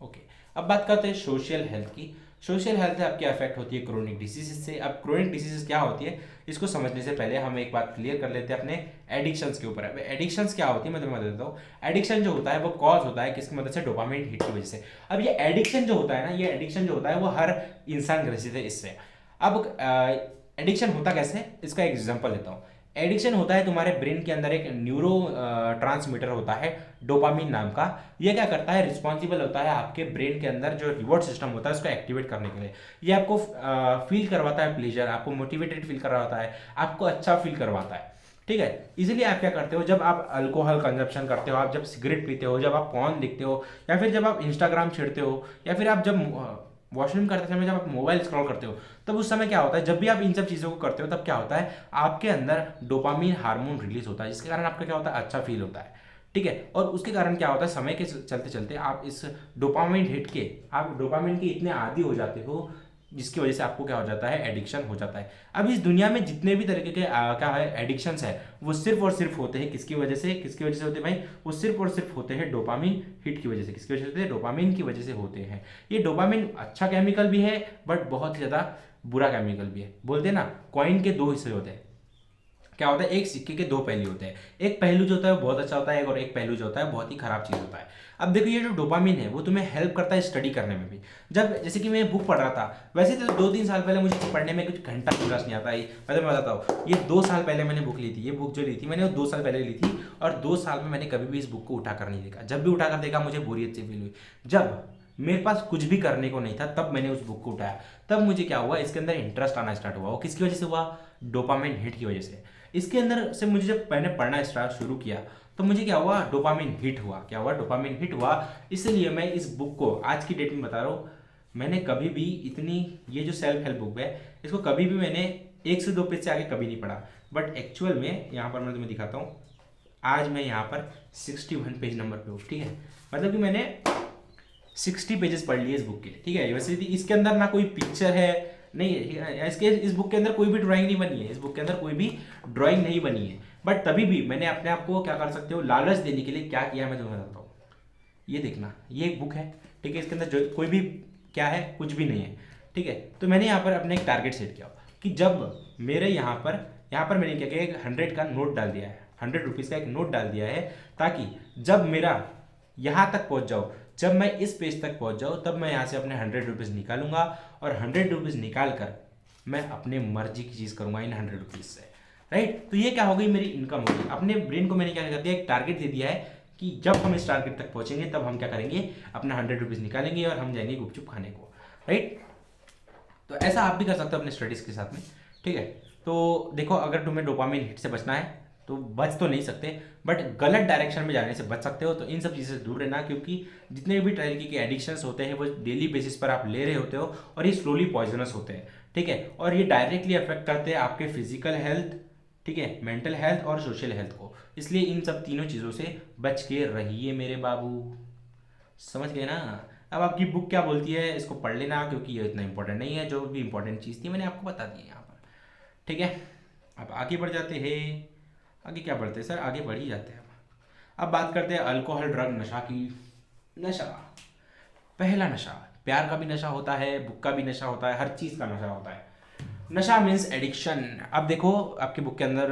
ओके, अब बात करते हैं सोशल हेल्थ की। सोशल हेल्थ आपकी अफेक्ट होती है क्रोनिक डिसीजेज से। अब क्रोनिक डिसीजेज क्या होती है, इसको समझने से पहले हम एक बात क्लियर कर लेते हैं अपने एडिक्शंस के ऊपर। अब एडिक्शंस क्या होती है मैं तुम्हें बता देता हूँ। एडिक्शन जो होता है वो कॉज होता है किसकी मदद से, डोपामिन हिट की वजह से। अब ये एडिक्शन जो होता है ना, ये एडिक्शन जो होता है वो हर इंसान ग्रसित है इससे। अब एडिक्शन होता कैसे, इसका एक एग्जांपल देता हूँ। एडिक्शन होता है तुम्हारे ब्रेन के अंदर एक न्यूरो ट्रांसमीटर होता है डोपामिन नाम का। ये क्या करता है, रिस्पॉन्सिबल होता है आपके ब्रेन के अंदर जो रिवॉर्ड सिस्टम होता है उसको एक्टिवेट करने के लिए। ये आपको फील करवाता है प्लेजर, आपको मोटिवेटेड फील करवाता है, आपको अच्छा फील करवाता है, ठीक है। इसीलिए आप क्या करते हो, जब आप अल्कोहल कंजप्शन करते हो, आप जब सिगरेट पीते हो, जब आप पॉर्न देखते हो, या फिर जब आप इंस्टाग्राम छेड़ते हो, या फिर आप जब वॉशरूम करते समय जब आप मोबाइल स्क्रॉल करते हो, तब उस समय क्या होता है, जब भी आप इन सब चीज़ों को करते हो तब क्या होता है, आपके अंदर डोपामीन हार्मोन रिलीज होता है, जिसके कारण आपका क्या होता है, अच्छा फील होता है। ठीक है। और उसके कारण क्या होता है, समय के चलते चलते आप इस डोपामीन हिट के, आप डोपामीन के इतने आदी हो जाते हो, जिसकी वजह से आपको क्या हो जाता है, एडिक्शन हो जाता है। अब इस दुनिया में जितने भी तरीके के क्या है एडिक्शंस है, वो सिर्फ और सिर्फ होते हैं किसकी वजह से, किसकी वजह से होते हैं भाई, वो सिर्फ और सिर्फ होते हैं डोपामिन हिट की वजह से। किसकी वजह से होते हैं, डोपामिन की वजह से होते हैं। ये डोपामिन अच्छा केमिकल भी है, बट बहुत ही ज़्यादा बुरा केमिकल भी है। बोलते हैं ना, कॉइन के दो हिस्से होते हैं। क्या होता है, एक सिक्के के दो पहलू होते हैं। एक पहलू जो होता है वो बहुत अच्छा होता है, और एक पहलू जो होता है बहुत ही खराब चीज़ होता है। अब देखो, ये जो डोपामिन है वो तुम्हें हेल्प करता है स्टडी करने में भी। जब जैसे कि मैं बुक पढ़ रहा था, वैसे तो 2-3 साल पहले मुझे पढ़ने में कुछ घंटा इंटरेस्ट नहीं आता है। मैं बताता हूँ, ये 2 साल पहले मैंने बुक ली थी। ये बुक जो ली थी मैंने, वो 2 साल पहले ली थी, और 2 साल में मैंने कभी भी इस बुक को उठाकर नहीं देखा। जब भी उठाकर देखा मुझे बोरियत सी फील हुई। जब मेरे पास कुछ भी करने को नहीं था, तब मैंने उस बुक को उठाया। तब मुझे क्या हुआ, इसके अंदर इंटरेस्ट आना स्टार्ट हुआ। वो किसकी वजह से हुआ, डोपामिन हिट की वजह से। इसके अंदर से मुझे जब मैंने पढ़ना स्टार्ट शुरू किया, तो मुझे क्या हुआ, डोपामिन हिट हुआ। क्या हुआ, डोपामिन हिट हुआ। इसलिए मैं इस बुक को आज की डेट में बता रहा हूँ, मैंने कभी भी इतनी, ये जो सेल्फ हेल्प बुक है, इसको कभी भी मैंने 1 से 2 पेज से आगे कभी नहीं पढ़ा। बट एक्चुअल में यहाँ पर मैं तुम्हें दिखाता हूँ, आज मैं यहाँ पर 61 पेज नंबर पे हूँ। ठीक है, मतलब कि मैंने 60 पेजेस पढ़ लिए इस बुक के। ठीक है, वैसे इसके अंदर ना कोई पिक्चर है, नहीं है इसके, इस बुक के अंदर कोई भी ड्राइंग नहीं बनी है। इस बुक के अंदर कोई भी ड्राइंग नहीं बनी है। बट तभी भी मैंने अपने आप को क्या कर सकते हो, लालच देने के लिए क्या किया, मैं तुम्हें बताता हूँ। ये देखना, ये एक बुक है। ठीक है, इसके अंदर जो कोई भी क्या है, कुछ भी नहीं है। ठीक है, तो मैंने यहाँ पर अपने एक टारगेट सेट किया कि जब मेरे यहाँ पर मैंने क्या किया, एक 100 का नोट डाल दिया है, 100 रुपीज़ का एक नोट डाल दिया है, ताकि जब मेरा यहाँ तक पहुँच जाओ, जब मैं इस पेज तक पहुँच जाऊँ, तब मैं यहाँ से अपने 100 रुपीज़ निकालूंगा, और 100 रुपीज़ निकाल कर मैं अपने मर्जी की चीज़ करूंगा इन 100 रुपीज़ से। राइट, तो ये क्या हो गई, मेरी इनकम हो गई। अपने ब्रेन को मैंने क्या कर दिया, एक टारगेट दे दिया है कि जब हम इस टारगेट तक पहुंचेंगे, तब हम क्या करेंगे, अपना 100 रुपीज़ निकालेंगे और हम जाएंगे गुपचुप खाने को। राइट, तो ऐसा आप भी कर सकते हो अपने स्टडीज़ के साथ में। ठीक है, तो देखो, अगर तुम्हें डोपामिन हिट से बचना है तो बच तो नहीं सकते, बट गलत डायरेक्शन में जाने से बच सकते हो। तो इन सब चीज़ों से दूर रहना, क्योंकि जितने भी तरीके के एडिक्शंस होते हैं वो डेली बेसिस पर आप ले रहे होते हो, और ये स्लोली पॉइजनस होते हैं। ठीक है, और ये डायरेक्टली अफेक्ट करते हैं आपके फिजिकल हेल्थ, ठीक है, मेंटल हेल्थ और सोशल हेल्थ को। इसलिए इन सब तीनों चीज़ों से बच के रहिए मेरे बाबू। समझ गए ना। अब आपकी बुक क्या बोलती है, इसको पढ़ लेना, क्योंकि ये इतना इंपॉर्टेंट नहीं है। जो भी इंपॉर्टेंट चीज़ थी मैंने आपको बता दी है यहाँ पर। ठीक है, अब आगे बढ़ जाते हैं। आगे क्या बढ़ते हैं सर, आगे बढ़ ही जाते हैं। अब बात करते हैं अल्कोहल ड्रग नशा की। नशा, पहला नशा, प्यार का भी नशा होता है, बुक का भी नशा होता है, हर चीज़ का नशा होता है। नशा मीन्स एडिक्शन। अब देखो, आपके बुक के अंदर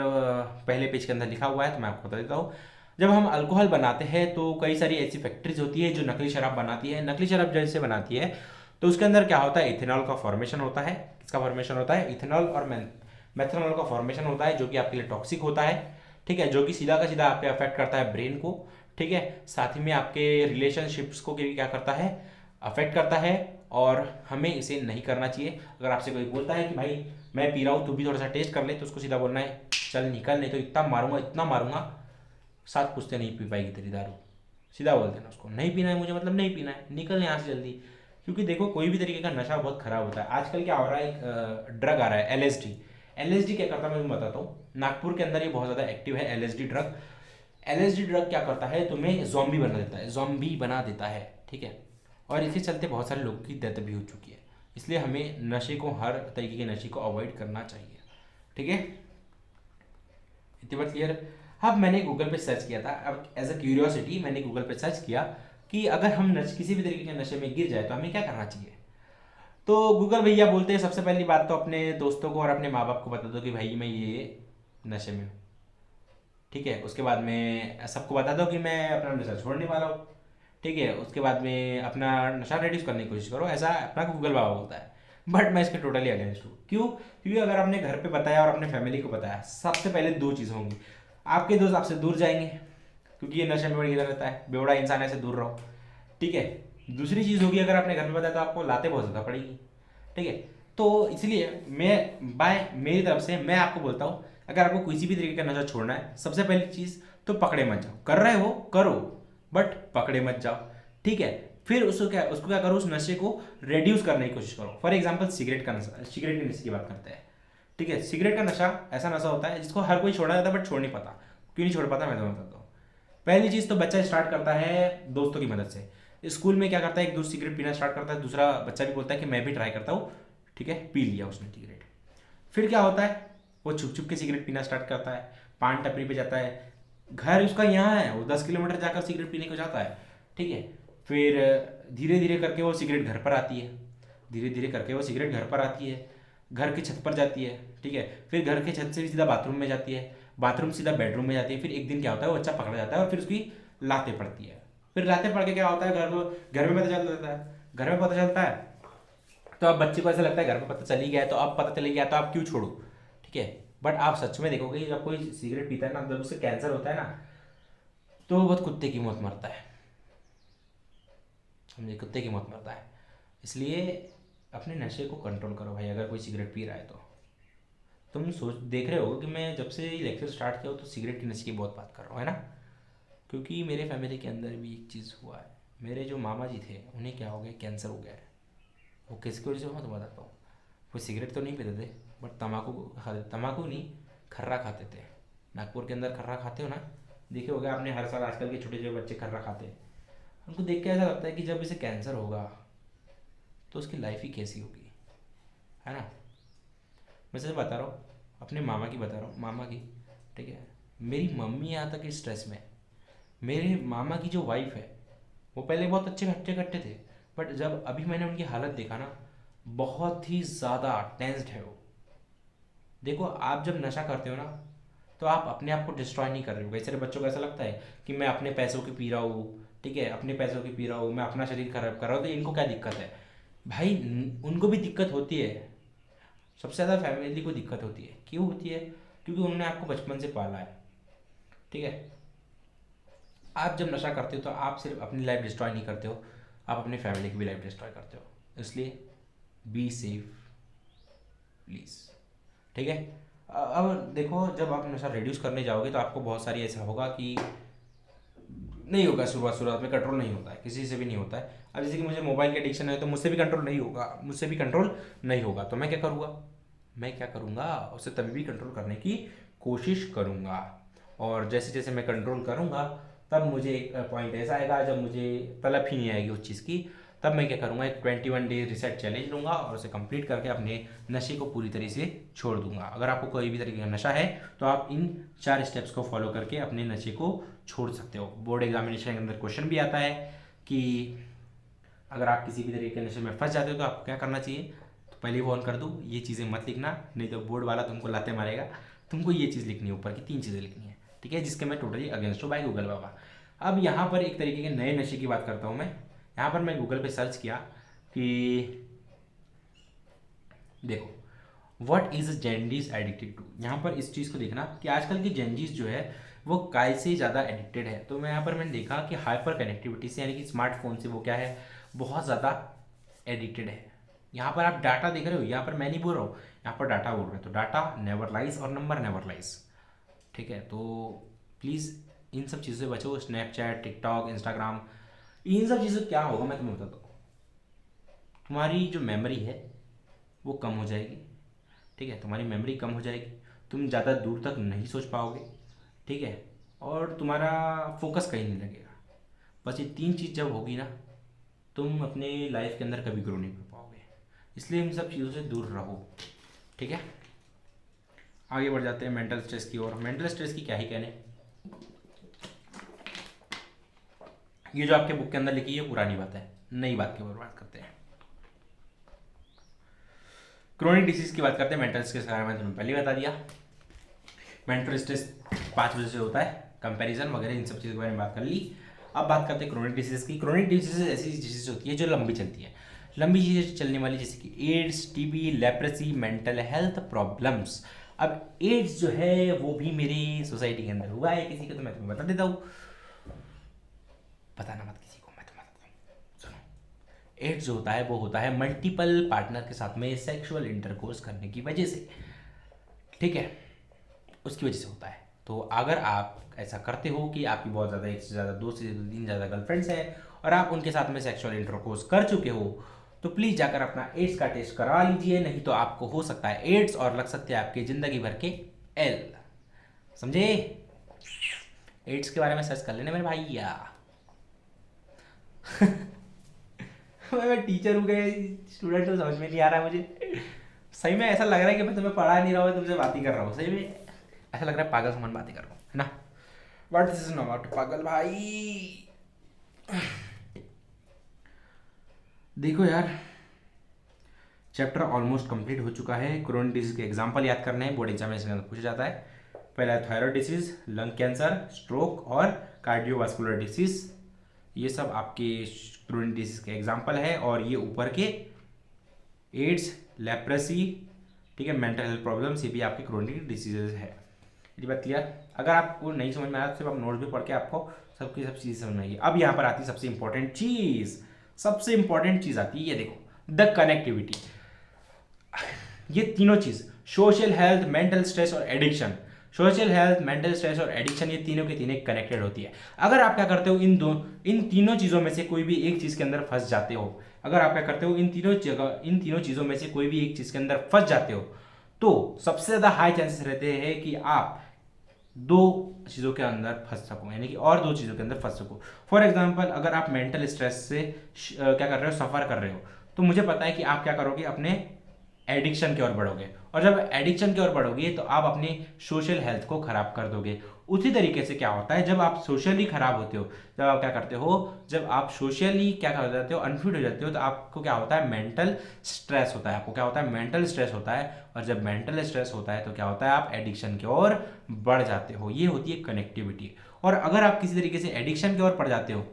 पहले पेज के अंदर लिखा हुआ है, तो मैं आपको बता देता हूँ। जब हम अल्कोहल बनाते हैं तो कई सारी ऐसी फैक्ट्रीज होती है जो नकली शराब बनाती है। नकली शराब जैसे बनाती है, तो उसके अंदर क्या होता है, इथेनॉल का फॉर्मेशन होता है। किसका फॉर्मेशन होता है, इथेनॉल और मेथनॉल का फॉर्मेशन होता है, जो कि आपके लिए टॉक्सिक होता है। ठीक है, जो कि सीधा का सीधा आपके अफेक्ट करता है ब्रेन को। ठीक है, साथ ही में आपके रिलेशनशिप्स को भी क्या करता है, अफेक्ट करता है। और हमें इसे नहीं करना चाहिए। अगर आपसे कोई बोलता है कि भाई मैं पी रहा हूँ, तू भी थोड़ा सा टेस्ट कर ले, तो उसको सीधा बोलना है, चल निकल, नहीं तो इतना मारूंगा, इतना मारूंगा, साथ पूछते नहीं पी पाएगी तेरी दारू। सीधा बोल देना उसको, नहीं पीना है मुझे, मतलब नहीं पीना है, निकल यहाँ से जल्दी। क्योंकि देखो, कोई भी तरीके का नशा बहुत खराब होता है। आजकल क्या हो रहा है, एक ड्रग आ रहा है, LSD। LSD क्या करता है मैं तुम्हें बताता हूँ। नागपुर के अंदर ये बहुत ज़्यादा एक्टिव है, LSD ड्रग। LSD ड्रग क्या करता है, तुम्हें जॉम्बी बना देता है, जॉम्बी बना देता है। ठीक है, और इसके चलते बहुत सारे लोगों की डेथ भी हो चुकी है। इसलिए हमें नशे को, हर तरीके के नशे को अवॉइड करना चाहिए। ठीक है, इतनी बात क्लियर। अब मैंने गूगल पे सर्च किया था, अब एज अ क्यूरियोसिटी मैंने गूगल पे सर्च किया कि अगर हम किसी भी तरीके के नशे में गिर जाए तो हमें क्या करना चाहिए। तो गूगल भैया बोलते हैं, सबसे पहली बात तो अपने दोस्तों को और अपने माँ बाप को बता दो कि भाई मैं ये नशे में हूँ। ठीक है, उसके बाद में सबको बता दो कि मैं अपना नशा छोड़ने वाला हूँ। ठीक है, उसके बाद में अपना नशा रिड्यूस करने की कोशिश करो, ऐसा अपना गूगल बाबा बोलता है। बट मैं इसके टोटली अगेंस्ट हूँ। क्यों, क्योंकि अगर आपने घर पे बताया और अपने फैमिली को बताया, सबसे पहले दो चीज़ होंगी, आपके दोस्त आपसे दूर जाएंगे, क्योंकि ये नशे में गिरा रहता है, बेवड़ा इंसान है, से दूर रहो। ठीक है, दूसरी चीज़ होगी, अगर आपने घर में बताया तो आपको लाते बहुत ज़्यादा पड़ेगी। ठीक है, तो इसलिए मैं बाय मेरी तरफ से मैं आपको बोलता हूँ, अगर आपको किसी भी तरीके का नशा छोड़ना है, सबसे पहली चीज़ तो पकड़े मत जाओ। कर रहे हो करो, बट पकड़े मत जाओ, ठीक है। फिर उसको क्या करो, उस नशे को रिड्यूस करने की कोशिश करो। फॉर एग्जाम्पल सिगरेट का नशा, सिगरेट के नशे की बात करते हैं, ठीक है। सिगरेट का नशा ऐसा नशा होता है जिसको हर कोई छोड़ा जाता है, बट छोड़ नहीं पाता। क्यों नहीं छोड़ पाता, मैं तुम्हें बताता हूँ। पहली चीज़ तो बच्चा स्टार्ट करता है दोस्तों की मदद से। स्कूल में क्या करता है, एक दोस्त सिगरेट पीना स्टार्ट करता है, दूसरा बच्चा भी बोलता है कि मैं भी ट्राई करता हूँ, ठीक है, पी लिया उसने सिगरेट। फिर क्या होता है, वो छुप छुप के सिगरेट पीना स्टार्ट करता है, पान टपरी पे जाता है। घर उसका यहाँ है, वो 10 किलोमीटर जाकर सिगरेट पीने को जाता है, ठीक है। फिर धीरे धीरे करके वो सिगरेट घर पर आती है, धीरे धीरे करके वो सिगरेट घर पर आती है, घर की छत पर जाती है, ठीक है। फिर घर के छत से भी सीधा बाथरूम में जाती है, बाथरूम से सीधा बेडरूम में जाती है। फिर एक दिन क्या होता है, वो बच्चा पकड़ा जाता है और फिर उसकी लातें पड़ती है। फिर लातें पड़ के क्या होता है, घर में पता चल जाता है। घर में पता चलता है तो अब बच्चे को ऐसा लगता है घर में पता चल ही गया है, तो अब पता चल गया तो आप क्यों छोड़ो, ठीक है। बट आप सच में देखोगे कि जब कोई सिगरेट पीता है ना, जब उसे कैंसर होता है ना, तो वो बहुत कुत्ते की मौत मरता है, समझे, कुत्ते की मौत मरता है। इसलिए अपने नशे को कंट्रोल करो भाई। अगर कोई सिगरेट पी रहा है तो तुम सोच देख रहे हो कि मैं जब से लेक्चर स्टार्ट किया हो तो सिगरेट के नशे की बहुत बात कर रहा हूँ, है ना। क्योंकि मेरे फैमिली के अंदर भी एक चीज़ हुआ है। मेरे जो मामा जी थे उन्हें क्या हो गया, कैंसर हो गया है। वो किसकी वजह से हुआ, मैं तुम्हें बताता हूँ। वो सिगरेट तो नहीं पीते थे, बट तम्बाकू खाते, तम्बाकू नहीं, खर्रा खाते थे। नागपुर के अंदर खर्रा खाते हो ना, देखे होगा आपने, हर साल आजकल के छोटे छोटे बच्चे खर्रा खाते हैं। उनको देख के ऐसा लगता है कि जब इसे कैंसर होगा तो उसकी लाइफ ही कैसी होगी, है ना। मैं सच बता रहा हूँ, अपने मामा की बता रहा हूँ, मामा की, ठीक है। मेरी मम्मी यहाँ तक इस स्ट्रेस में, मेरे मामा की जो वाइफ है वो पहले बहुत अच्छे हट्टे कट्टे थे, बट जब अभी मैंने उनकी हालत देखा ना, बहुत ही ज़्यादा टेंस्ड है वो। देखो आप जब नशा करते हो ना, तो आप अपने आप को डिस्ट्रॉय नहीं कर रहे हो। कई सारे बच्चों को ऐसा लगता है कि मैं अपने पैसों की पी रहा हूँ, ठीक है, अपने पैसों की पी रहा हूँ, मैं अपना शरीर खराब कर रहा हूँ, तो इनको क्या दिक्कत है। भाई उनको भी दिक्कत होती है, सबसे ज़्यादा फैमिली को दिक्कत होती है। क्यों होती है, क्योंकि उन्होंने आपको बचपन से पाला है, ठीक है। आप जब नशा करते हो तो आप सिर्फ अपनी लाइफ डिस्ट्रॉय नहीं करते हो, आप अपनी फैमिली की भी लाइफ डिस्ट्रॉय करते हो। इसलिए बी सेफ प्लीज़, ठीक है। अब देखो, जब आप नशा रिड्यूस करने जाओगे तो आपको बहुत सारी ऐसा होगा कि नहीं होगा, शुरुआत शुरुआत में कंट्रोल नहीं होता है, किसी से भी नहीं होता है। अब जैसे कि मुझे मोबाइल की एडिक्शन है तो मुझसे भी कंट्रोल नहीं होगा, मुझसे भी कंट्रोल नहीं होगा, तो मैं क्या करूँगा, मैं क्या करूँगा, उसे तभी भी कंट्रोल करने की कोशिश करूँगा। और जैसे जैसे मैं कंट्रोल करूँगा, तब मुझे एक पॉइंट ऐसा आएगा जब मुझे तलब ही नहीं आएगी उस चीज़ की। तब मैं क्या करूँगा, एक 21 डे रिसेट चैलेंज लूँगा और उसे कंप्लीट करके अपने नशे को पूरी तरीके से छोड़ दूंगा। अगर आपको कोई भी तरीके का नशा है तो आप इन 4 स्टेप्स को फॉलो करके अपने नशे को छोड़ सकते हो। बोर्ड एग्जामिनेशन के अंदर क्वेश्चन भी आता है कि अगर आप किसी भी तरीके के नशे में फंस जाते हो तो आपको क्या करना चाहिए। तो पहले वो ऑन कर दूँ, ये चीज़ें मत लिखना, नहीं तो बोर्ड वाला तुमको लाते मारेगा। तुमको ये चीज़ लिखनी है, ऊपर की 3 चीज़ें लिखनी है, ठीक है, जिसके मैं टोटली अगेंस्ट हूँ बाई गूगल बाबा। अब यहाँ पर एक तरीके के नए नशे की बात करता हूँ मैं। यहाँ पर मैं गूगल पे सर्च किया कि देखो व्हाट इज जेंडीज एडिक्टेड टू। यहाँ पर इस चीज़ को देखना कि आजकल की जेंडीज जो है वो काय से ज़्यादा एडिक्टेड है। तो मैं यहाँ पर मैंने देखा कि हाइपर कनेक्टिविटी से, यानी कि स्मार्टफोन से वो क्या है, बहुत ज़्यादा एडिक्टेड है। यहाँ पर आप डाटा देख रहे हो, यहाँ पर मैं नहीं बोल रहा हूँ, यहाँ पर डाटा बोल रहे हैं। तो डाटा नेवर लाइज और नंबर नेवर लाइज, ठीक है। तो प्लीज़ इन सब चीज़ों से बचो। स्नैपचैट, टिकटॉक, इंस्टाग्राम, इन सब चीज़ों से क्या होगा मैं तुम्हें बताता हूँ। तुम्हारी जो मेमोरी है वो कम हो जाएगी, ठीक है, तुम्हारी मेमोरी कम हो जाएगी, तुम ज़्यादा दूर तक नहीं सोच पाओगे, ठीक है, और तुम्हारा फोकस कहीं नहीं लगेगा। बस ये 3 चीज़ जब होगी ना, तुम अपने लाइफ के अंदर कभी ग्रो नहीं कर पाओगे। इसलिए इन सब चीज़ों से दूर रहो, ठीक है। आगे बढ़ जाते हैं मेंटल स्ट्रेस की ओर। मेंटल स्ट्रेस की क्या ही कहने, ये जो आपके बुक के अंदर लिखी है पुरानी बात है, नई बात के ऊपर बात करते हैं। क्रोनिक डिसीज की बात करते हैं। मेंटल स्ट्रेस के बारे में तुम्हें पहले ही बता दिया। मेंटल स्ट्रेस 5 वजह से होता है, कंपैरिजन वगैरह, इन सब चीज़ों के बारे में बात कर ली। अब बात करते हैं क्रोनिक डिसीज की। क्रोनिक डिसीज ऐसी डिसीज होती है जो लंबी चलती है, लंबी चीज़ें चलने वाली, जैसे कि AIDS, TB, leprosy, mental health problems. अब एड्स जो है वो भी मेरी सोसाइटी के अंदर हुआ है किसी को, तो मैं तुम्हें बता देता हूँ। बताना मत किसी को, मैं तुम्हें बताता हूँ, सुनो। एड्स जो होता है वो होता है मल्टीपल पार्टनर के साथ में सेक्सुअल इंटरकोर्स करने की वजह से, ठीक है, उसकी वजह से होता है। तो अगर आप ऐसा करते हो कि आपकी बहुत ज़्यादा, एक से ज़्यादा, दो से तीन ज़्यादा गर्लफ्रेंड्स हैं और आप उनके साथ में सेक्सुअल इंटरकोर्स कर चुके हो, तो प्लीज़ जाकर अपना एड्स का टेस्ट करा लीजिए, नहीं तो आपको हो सकता है एड्स और लग सकते हैं आपके ज़िंदगी भर के एल। समझे? एड्स के बारे में सर्च कर लेना मेरे भैया। मैं टीचर हूँ गए, स्टूडेंट तो समझ में नहीं आ रहा है मुझे। सही में ऐसा लग रहा है कि मैं तुम्हें पढ़ा नहीं रहा हूँ, तुमसे बात ही कर रहा हूँ। सही में ऐसा लग रहा है पागल समान बातें कर रहा हूँ, है ना? बट दिस इज नॉट पागल भाई। देखो यार, चैप्टर ऑलमोस्ट कंप्लीट हो चुका है। क्रोनिक डिजीज के एग्जाम्पल याद करने हैं, बोर्ड एग्जामिनेशन के अंदर पूछा जाता है। पहला है thyroid disease, lung cancer, stroke और कार्डियोवास्कुलर डिसीज। ये सब आपके क्रोनिक डिसीज के एग्जाम्पल है। और ये ऊपर के एड्स, लेप्रेसी, ठीक है, मेंटल हेल्थ प्रॉब्लम्स, ये भी आपके क्रोनिक डिसीजेज है। ये बात क्लियर? अगर आपको नहीं समझ में आया तो सिर्फ आप नोट्स भी पढ़ के आपको सबकी सब चीज़ समझ में आएगी। अब यहाँ पर आती है सबसे इंपॉर्टेंट चीज़, सबसे इंपॉर्टेंट चीज़ आती है, ये देखो, द कनेक्टिविटी। ये तीनों चीज़, सोशल हेल्थ, मेंटल स्ट्रेस और addiction, social health, mental stress और एडिक्शन, ये तीनों के तीनों कनेक्टेड होती है। अगर आप क्या करते हो, इन तीनों चीज़ों में से कोई भी एक चीज़ के अंदर फंस जाते हो, अगर आप क्या करते हो, इन तीनों चीज़ों में से कोई भी एक चीज़ के अंदर फंस जाते हो, तो सबसे ज़्यादा हाई चांसेस रहते हैं कि आप दो चीज़ों के अंदर फंस सको, यानी कि और दो चीज़ों के अंदर फंस सको। फॉर एग्जाम्पल, अगर आप मेंटल स्ट्रेस से क्या कर रहे हो, सफ़र कर रहे हो, तो मुझे पता है कि आप क्या करोगे, अपने एडिक्शन की ओर बढ़ोगे। और जब एडिक्शन की ओर बढ़ोगे तो आप अपनी सोशल हेल्थ को खराब कर दोगे। उसी तरीके से क्या होता है, जब आप सोशली खराब होते हो, जब आप क्या करते हो, जब आप सोशली क्या कर जाते हो, अनफिट हो जाते हो, तो आपको क्या होता है, मेंटल स्ट्रेस होता है। आपको क्या होता है, मेंटल स्ट्रेस होता है। और जब मेंटल स्ट्रेस होता है तो क्या होता है, आप एडिक्शन की ओर बढ़ जाते हो। ये होती है कनेक्टिविटी। और अगर आप किसी तरीके से एडिक्शन की ओर बढ़ जाते हो,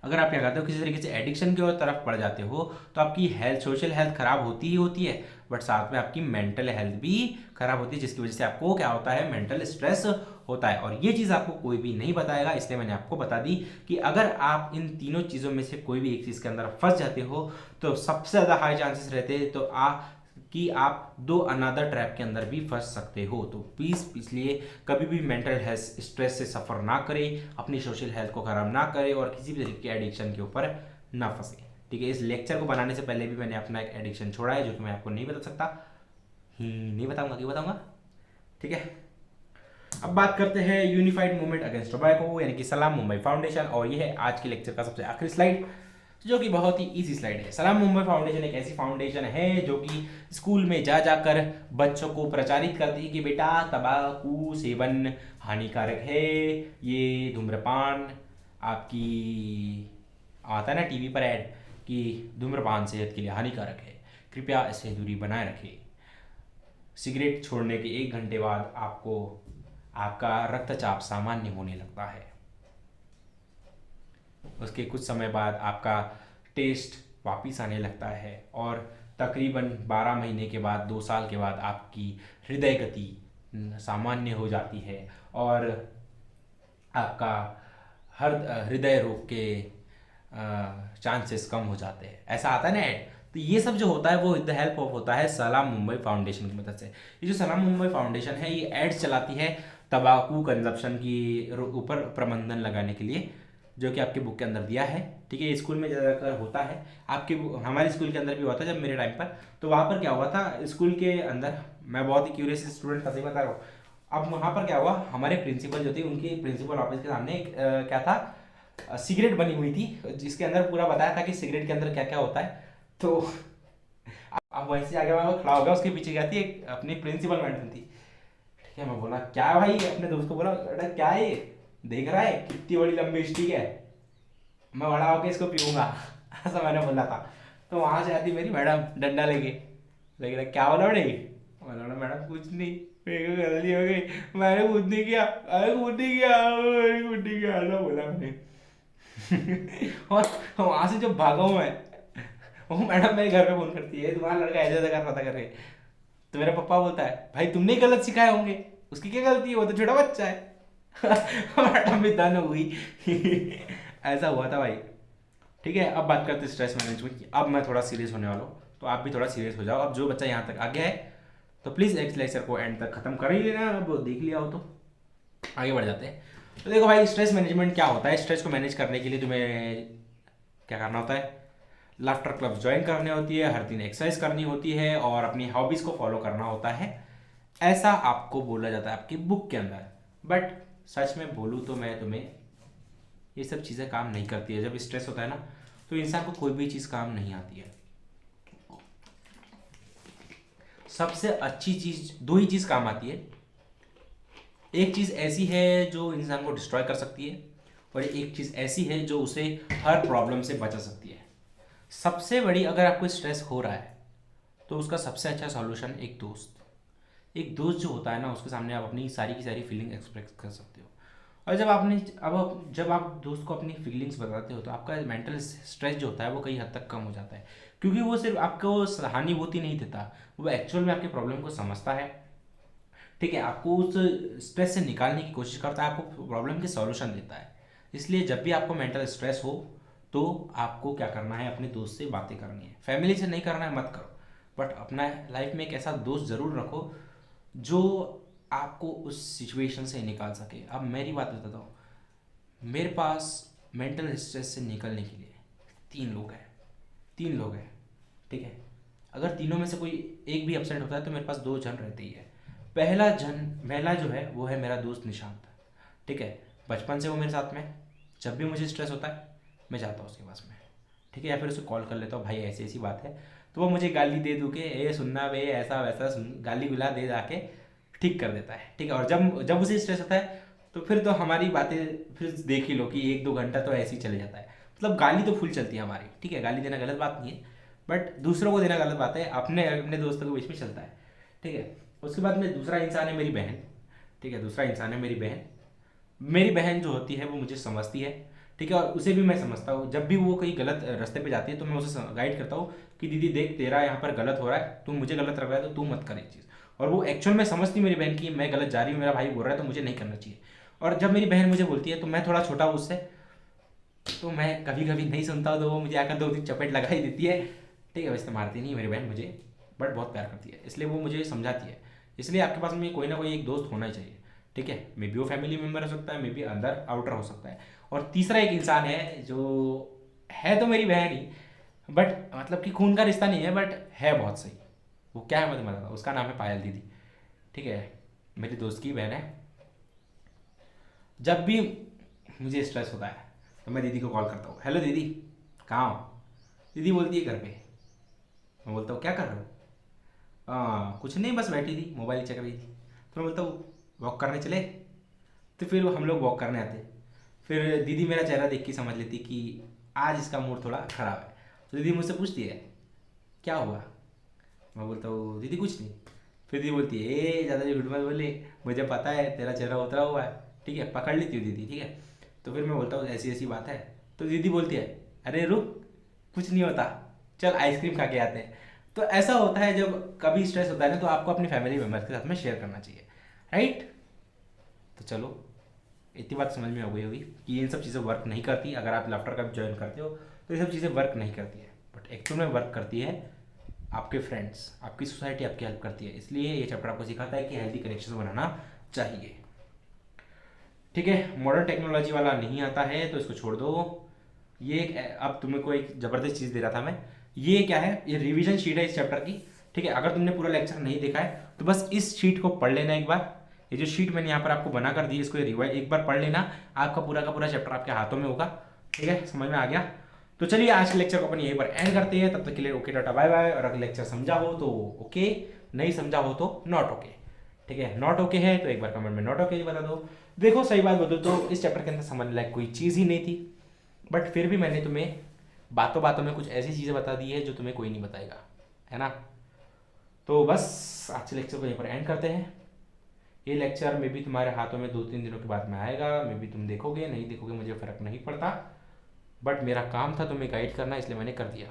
अगर आप क्या करते हो, किसी तरीके से एडिक्शन की ओर तरफ बढ़ जाते हो, तो आपकी हेल्थ, सोशल हेल्थ खराब होती ही होती है, बट साथ में आपकी मेंटल हेल्थ भी खराब होती है, जिसकी वजह से आपको क्या होता है, मेंटल स्ट्रेस होता है। और ये चीज़ आपको कोई भी नहीं बताएगा, इसलिए मैंने आपको बता दी कि अगर आप इन तीनों चीज़ों में से कोई भी एक चीज़ के अंदर फंस जाते हो, तो सबसे ज़्यादा हाई चांसेस रहते हैं तो कि आप दो अनदर ट्रैप के अंदर भी फंस सकते हो। तो प्लीज़ इसलिए कभी भी मेंटल हेल्थ स्ट्रेस से सफ़र ना करें, अपनी सोशल हेल्थ को ख़राब ना करें और किसी भी तरीके के एडिक्शन के ऊपर ना फंसे। ठीक है, इस लेक्चर को बनाने से पहले भी मैंने अपना एक एडिक्शन छोड़ा है, जो कि मैं आपको नहीं बता सकता, नहीं बताऊंगा, क्यों बताऊंगा? ठीक है, अब बात करते हैं यूनिफाइड मूवमेंट अगेंस्ट टोबैको, यानी कि सलाम मुंबई फाउंडेशन। और ये है आज के लेक्चर का सबसे आखिरी स्लाइड, जो कि बहुत ही इजी स्लाइड है। सलाम मुंबई फाउंडेशन एक ऐसी फाउंडेशन है जो कि स्कूल में जा जाकर बच्चों को प्रचारित करती है कि बेटा तंबाकू सेवन हानिकारक है, ये धूम्रपान आपकी, आता है ना टीवी पर ऐड कि धूम्रपान सेहत के लिए हानिकारक है, कृपया इससे दूरी बनाए रखें। सिगरेट छोड़ने के 1 घंटे बाद आपको आपका रक्तचाप सामान्य होने लगता है, उसके कुछ समय बाद आपका टेस्ट वापिस आने लगता है, और तकरीबन 12 महीने के बाद, 2 साल के बाद आपकी हृदय गति सामान्य हो जाती है और आपका हृदय रोग के चांसेस कम हो जाते हैं। ऐसा आता है ना ऐड। तो ये सब जो होता है वो विद द हेल्प ऑफ होता है सलाम मुंबई फाउंडेशन की मदद से। ये जो सलाम मुंबई फाउंडेशन है ये एड्स चलाती है तंबाकू कंजप्शन की ऊपर प्रबंधन लगाने के लिए, जो कि आपके बुक के अंदर दिया है। ठीक है, स्कूल में ज़्यादातर होता है, आपके हमारे स्कूल के अंदर भी हुआ था जब मेरे टाइम पर। तो वहाँ पर क्या हुआ था, स्कूल के अंदर, मैं बहुत ही क्यूरियस स्टूडेंट था, सही बता रहा हूँ। अब वहाँ पर क्या हुआ, हमारे प्रिंसिपल जो थी, उनकी प्रिंसिपल ऑफिस के सामने एक क्या था, सिगरेट बनी हुई थी, जिसके अंदर पूरा बताया था कि सिगरेट के अंदर क्या क्या होता है। तो अब वहीं से आगे मैं खड़ा हो गया, उसके पीछे क्या थी, एक अपनी प्रिंसिपल मैडम थी। ठीक है, मैं बोला क्या भाई, अपने दोस्त को बोला बेटा क्या है ये, देख रहा है कितनी बड़ी लंबी स्टिक है, मैं बड़ा होकर इसको पीऊंगा। ऐसा मैंने बोला था। तो वहां से आती मेरी मैडम डंडा लेके, लेकिन क्या बोला बड़े, बोला मैडम कुछ नहीं, मेरे को गलती हो गई, मैंने कुछ नहीं किया, अरे कुछ नहीं किया, अरे कुछ नहीं किया, ऐसा बोला मैंने। और वहां से जो भागा हूं मैं, वो मैडम मेरे घर पे फोन करती है, तुम्हारा लड़का ऐसे ऐसा कर रहा था करके। तो मेरा पापा बोलता है भाई तुमने ही गलत सिखाए होंगे, उसकी क्या गलती है, वो तो छोटा बच्चा है। मैडम भी दन हुई। ऐसा हुआ था भाई। ठीक है, अब बात करते हैं स्ट्रेस मैनेजमेंट की। अब मैं थोड़ा सीरियस होने वाला हूँ, तो आप भी थोड़ा सीरियस हो जाओ। अब जो बच्चा यहाँ तक आ गया है तो प्लीज़ इस लेक्चर को एंड तक खत्म कर ही लेना। अब देख लिया हो तो आगे बढ़ जाते हैं। तो देखो भाई, स्ट्रेस मैनेजमेंट क्या होता है। स्ट्रेस को मैनेज करने के लिए तुम्हें क्या करना होता है? लाफ्टर क्लब ज्वाइन करनी होती है, हर दिन एक्सरसाइज करनी होती है और अपनी हॉबीज़ को फॉलो करना होता है। ऐसा आपको बोला जाता है आपकी बुक के अंदर। बट सच में बोलूँ तो मैं तुम्हें, ये सब चीज़ें काम नहीं करती है। जब स्ट्रेस होता है ना, तो इंसान को कोई भी चीज़ काम नहीं आती है। सबसे अच्छी चीज़, दो ही चीज़ काम आती है। एक चीज़ ऐसी है जो इंसान को डिस्ट्रॉय कर सकती है, और एक चीज़ ऐसी है जो उसे हर प्रॉब्लम से बचा सकती है। सबसे बड़ी, अगर आपको स्ट्रेस हो रहा है तो उसका सबसे अच्छा सॉल्यूशन एक दोस्त। एक दोस्त जो होता है ना, उसके सामने आप अपनी सारी की सारी फीलिंग एक्सप्रेस कर सकते हो। और जब आप दोस्त को अपनी फीलिंग्स बताते हो तो आपका मेंटल स्ट्रेस जो होता है वो कई हद तक कम हो जाता है। क्योंकि वो सिर्फ आपको सहानुभूति नहीं देता, वो एक्चुअल में आपके प्रॉब्लम को समझता है। ठीक है, आपको उस स्ट्रेस से निकालने की कोशिश करता है, आपको प्रॉब्लम के सॉल्यूशन देता है। इसलिए जब भी आपको मेंटल स्ट्रेस हो तो आपको क्या करना है, अपने दोस्त से बातें करनी है। फैमिली से नहीं करना है, मत करो। बट अपना लाइफ में एक ऐसा दोस्त ज़रूर रखो जो आपको उस सिचुएशन से निकाल सके। अब मेरी बात बताता हूँ, मेरे पास मेंटल स्ट्रेस से निकलने के लिए 3 लोग हैं। 3 लोग हैं, ठीक है। अगर तीनों में से कोई एक भी अपसेंट होता है तो मेरे पास 2 जन रहते ही है। पहला जो है वो है मेरा दोस्त निशांत। ठीक है, बचपन से वो मेरे साथ में है। जब भी मुझे स्ट्रेस होता है मैं जाता हूँ उसके पास में, ठीक है, या फिर उसे कॉल कर लेता हूँ, भाई ऐसी ऐसी बात है। तो वो मुझे गाली दे दू के, ए सुनना बे, ऐसा वैसा गाली गुला दे जाके ठीक कर देता है। ठीक है, और जब जब उसे स्ट्रेस होता है तो फिर तो हमारी बातें, फिर देख ही लो कि 1-2 घंटा तो ऐसे ही चले जाता है। मतलब गाली तो फुल चलती है हमारी, ठीक है, गाली देना गलत बात नहीं है, बट दूसरों को देना गलत बात है। अपने अपने दोस्तों के बीच में चलता है, ठीक है। उसके बाद में दूसरा इंसान है मेरी बहन। ठीक है, दूसरा इंसान है मेरी बहन। मेरी बहन जो होती है वो मुझे समझती है, ठीक है, और उसे भी मैं समझता हूँ। जब भी वो कहीं गलत रास्ते पे जाती है तो मैं उसे गाइड करता हूँ कि दीदी देख, तेरा यहाँ पर गलत हो रहा है, तू मुझे गलत लग रहा है तो तू मत कर ये चीज़। और वो एक्चुअल में समझती मेरी बहन की मैं गलत जा रही हूँ, मेरा भाई बोल रहा है तो मुझे नहीं करना चाहिए। और जब मेरी बहन मुझे बोलती है तो मैं थोड़ा छोटा हूँ उससे, तो मैं कभी कभी नहीं सुनता हूँ, तो वो मुझे आकर 2 दिन चपेट लगा ही देती है। ठीक है, वैसे मारती नहीं मेरी बहन मुझे, बट बहुत प्यार करती है, इसलिए वो मुझे समझाती है। इसलिए आपके पास में कोई ना कोई एक दोस्त होना ही चाहिए, ठीक है। मे बी वो फैमिली मेम्बर हो सकता है, मे बी अंदर आउटर हो सकता है। और तीसरा एक इंसान है जो है तो मेरी बहन ही, बट मतलब कि खून का रिश्ता नहीं है, बट है बहुत सही। वो क्या है मैं बताता हूँ, उसका नाम है पायल दीदी। ठीक है, मेरी दोस्त की बहन है। जब भी मुझे स्ट्रेस होता है तो मैं दीदी को कॉल करता हूँ, हेलो दीदी, कहाँ हो? दीदी बोलती है घर पे। मैं बोलता हूँ क्या कर रहे हो? हाँ कुछ नहीं, बस बैठी थी, मोबाइल चेक रही थी। तो मैं बोलता हूँ वॉक करने चले? तो फिर हम लोग वॉक करने आते। फिर दीदी मेरा चेहरा देख के समझ लेती कि आज इसका मूड थोड़ा ख़राब है। तो दीदी मुझसे पूछती है क्या हुआ? मैं बोलता हूँ दीदी कुछ नहीं। फिर दीदी बोलती है ए ज़्यादा झूठ मत बोले, मुझे पता है तेरा चेहरा उतरा हुआ है। ठीक है, पकड़ लेती हूँ दीदी, ठीक है। तो फिर मैं बोलता हूँ ऐसी ऐसी बात है। तो दीदी बोलती है अरे रुक, कुछ नहीं होता, चल आइसक्रीम खा के आते हैं। तो ऐसा होता है जब कभी स्ट्रेस होता है ना, तो आपको अपनी फैमिली मेम्बर्स के साथ में शेयर करना चाहिए, राइट। तो चलो, इतनी बात समझ में हो गई होगी कि ये सब चीज़ें वर्क नहीं करती। अगर आप लाफ्टर क्लब ज्वाइन करते हो तो ये सब चीज़ें वर्क नहीं करती है, बट एक्चुअल में वर्क करती है। आपके फ्रेंड्स, आपकी सोसाइटी आपकी हेल्प करती है। इसलिए ये चैप्टर आपको सिखाता है कि हेल्दी कनेक्शन बनाना चाहिए, ठीक है। मॉडर्न टेक्नोलॉजी वाला नहीं आता है तो इसको छोड़ दो। ये अब तुम्हें को एक ज़बरदस्त चीज़ दे रहा था मैं। ये क्या है, ये रिवीजन शीट है इस चैप्टर की, ठीक है। अगर तुमने पूरा लेक्चर नहीं देखा है तो बस इस शीट को पढ़ लेना एक बार। ये जो शीट मैंने यहाँ पर आपको बना कर दी है, इसको रिवाइज एक बार पढ़ लेना, आपका पूरा का पूरा चैप्टर आपके हाथों में होगा, ठीक है। समझ में आ गया? तो चलिए आज के लेक्चर को अपन यहीं पर एंड करते हैं। तब तक के लिए ओके टाटा बाय बाय। और अगर लेक्चर समझा हो तो ओके, नहीं समझा हो तो नॉट ओके, ठीक है। नॉट ओके है तो एक बार कमेंट में नॉट ओके बता दो। देखो सही बात बताओ तो इस चैप्टर के अंदर समझने लायक कोई चीज़ ही नहीं थी, बट फिर भी मैंने तुम्हें बातों बातों में कुछ ऐसी चीज़ें बता दी है जो तुम्हें कोई नहीं बताएगा, है ना। तो बस आज के लेक्चर को यहीं पर एंड करते हैं। ये लेक्चर में भी तुम्हारे हाथों में 2-3 दिनों के बाद में आएगा, मे भी तुम देखोगे नहीं देखोगे मुझे फ़र्क नहीं पड़ता, बट मेरा काम था तुम्हें गाइड करना, इसलिए मैंने कर दिया।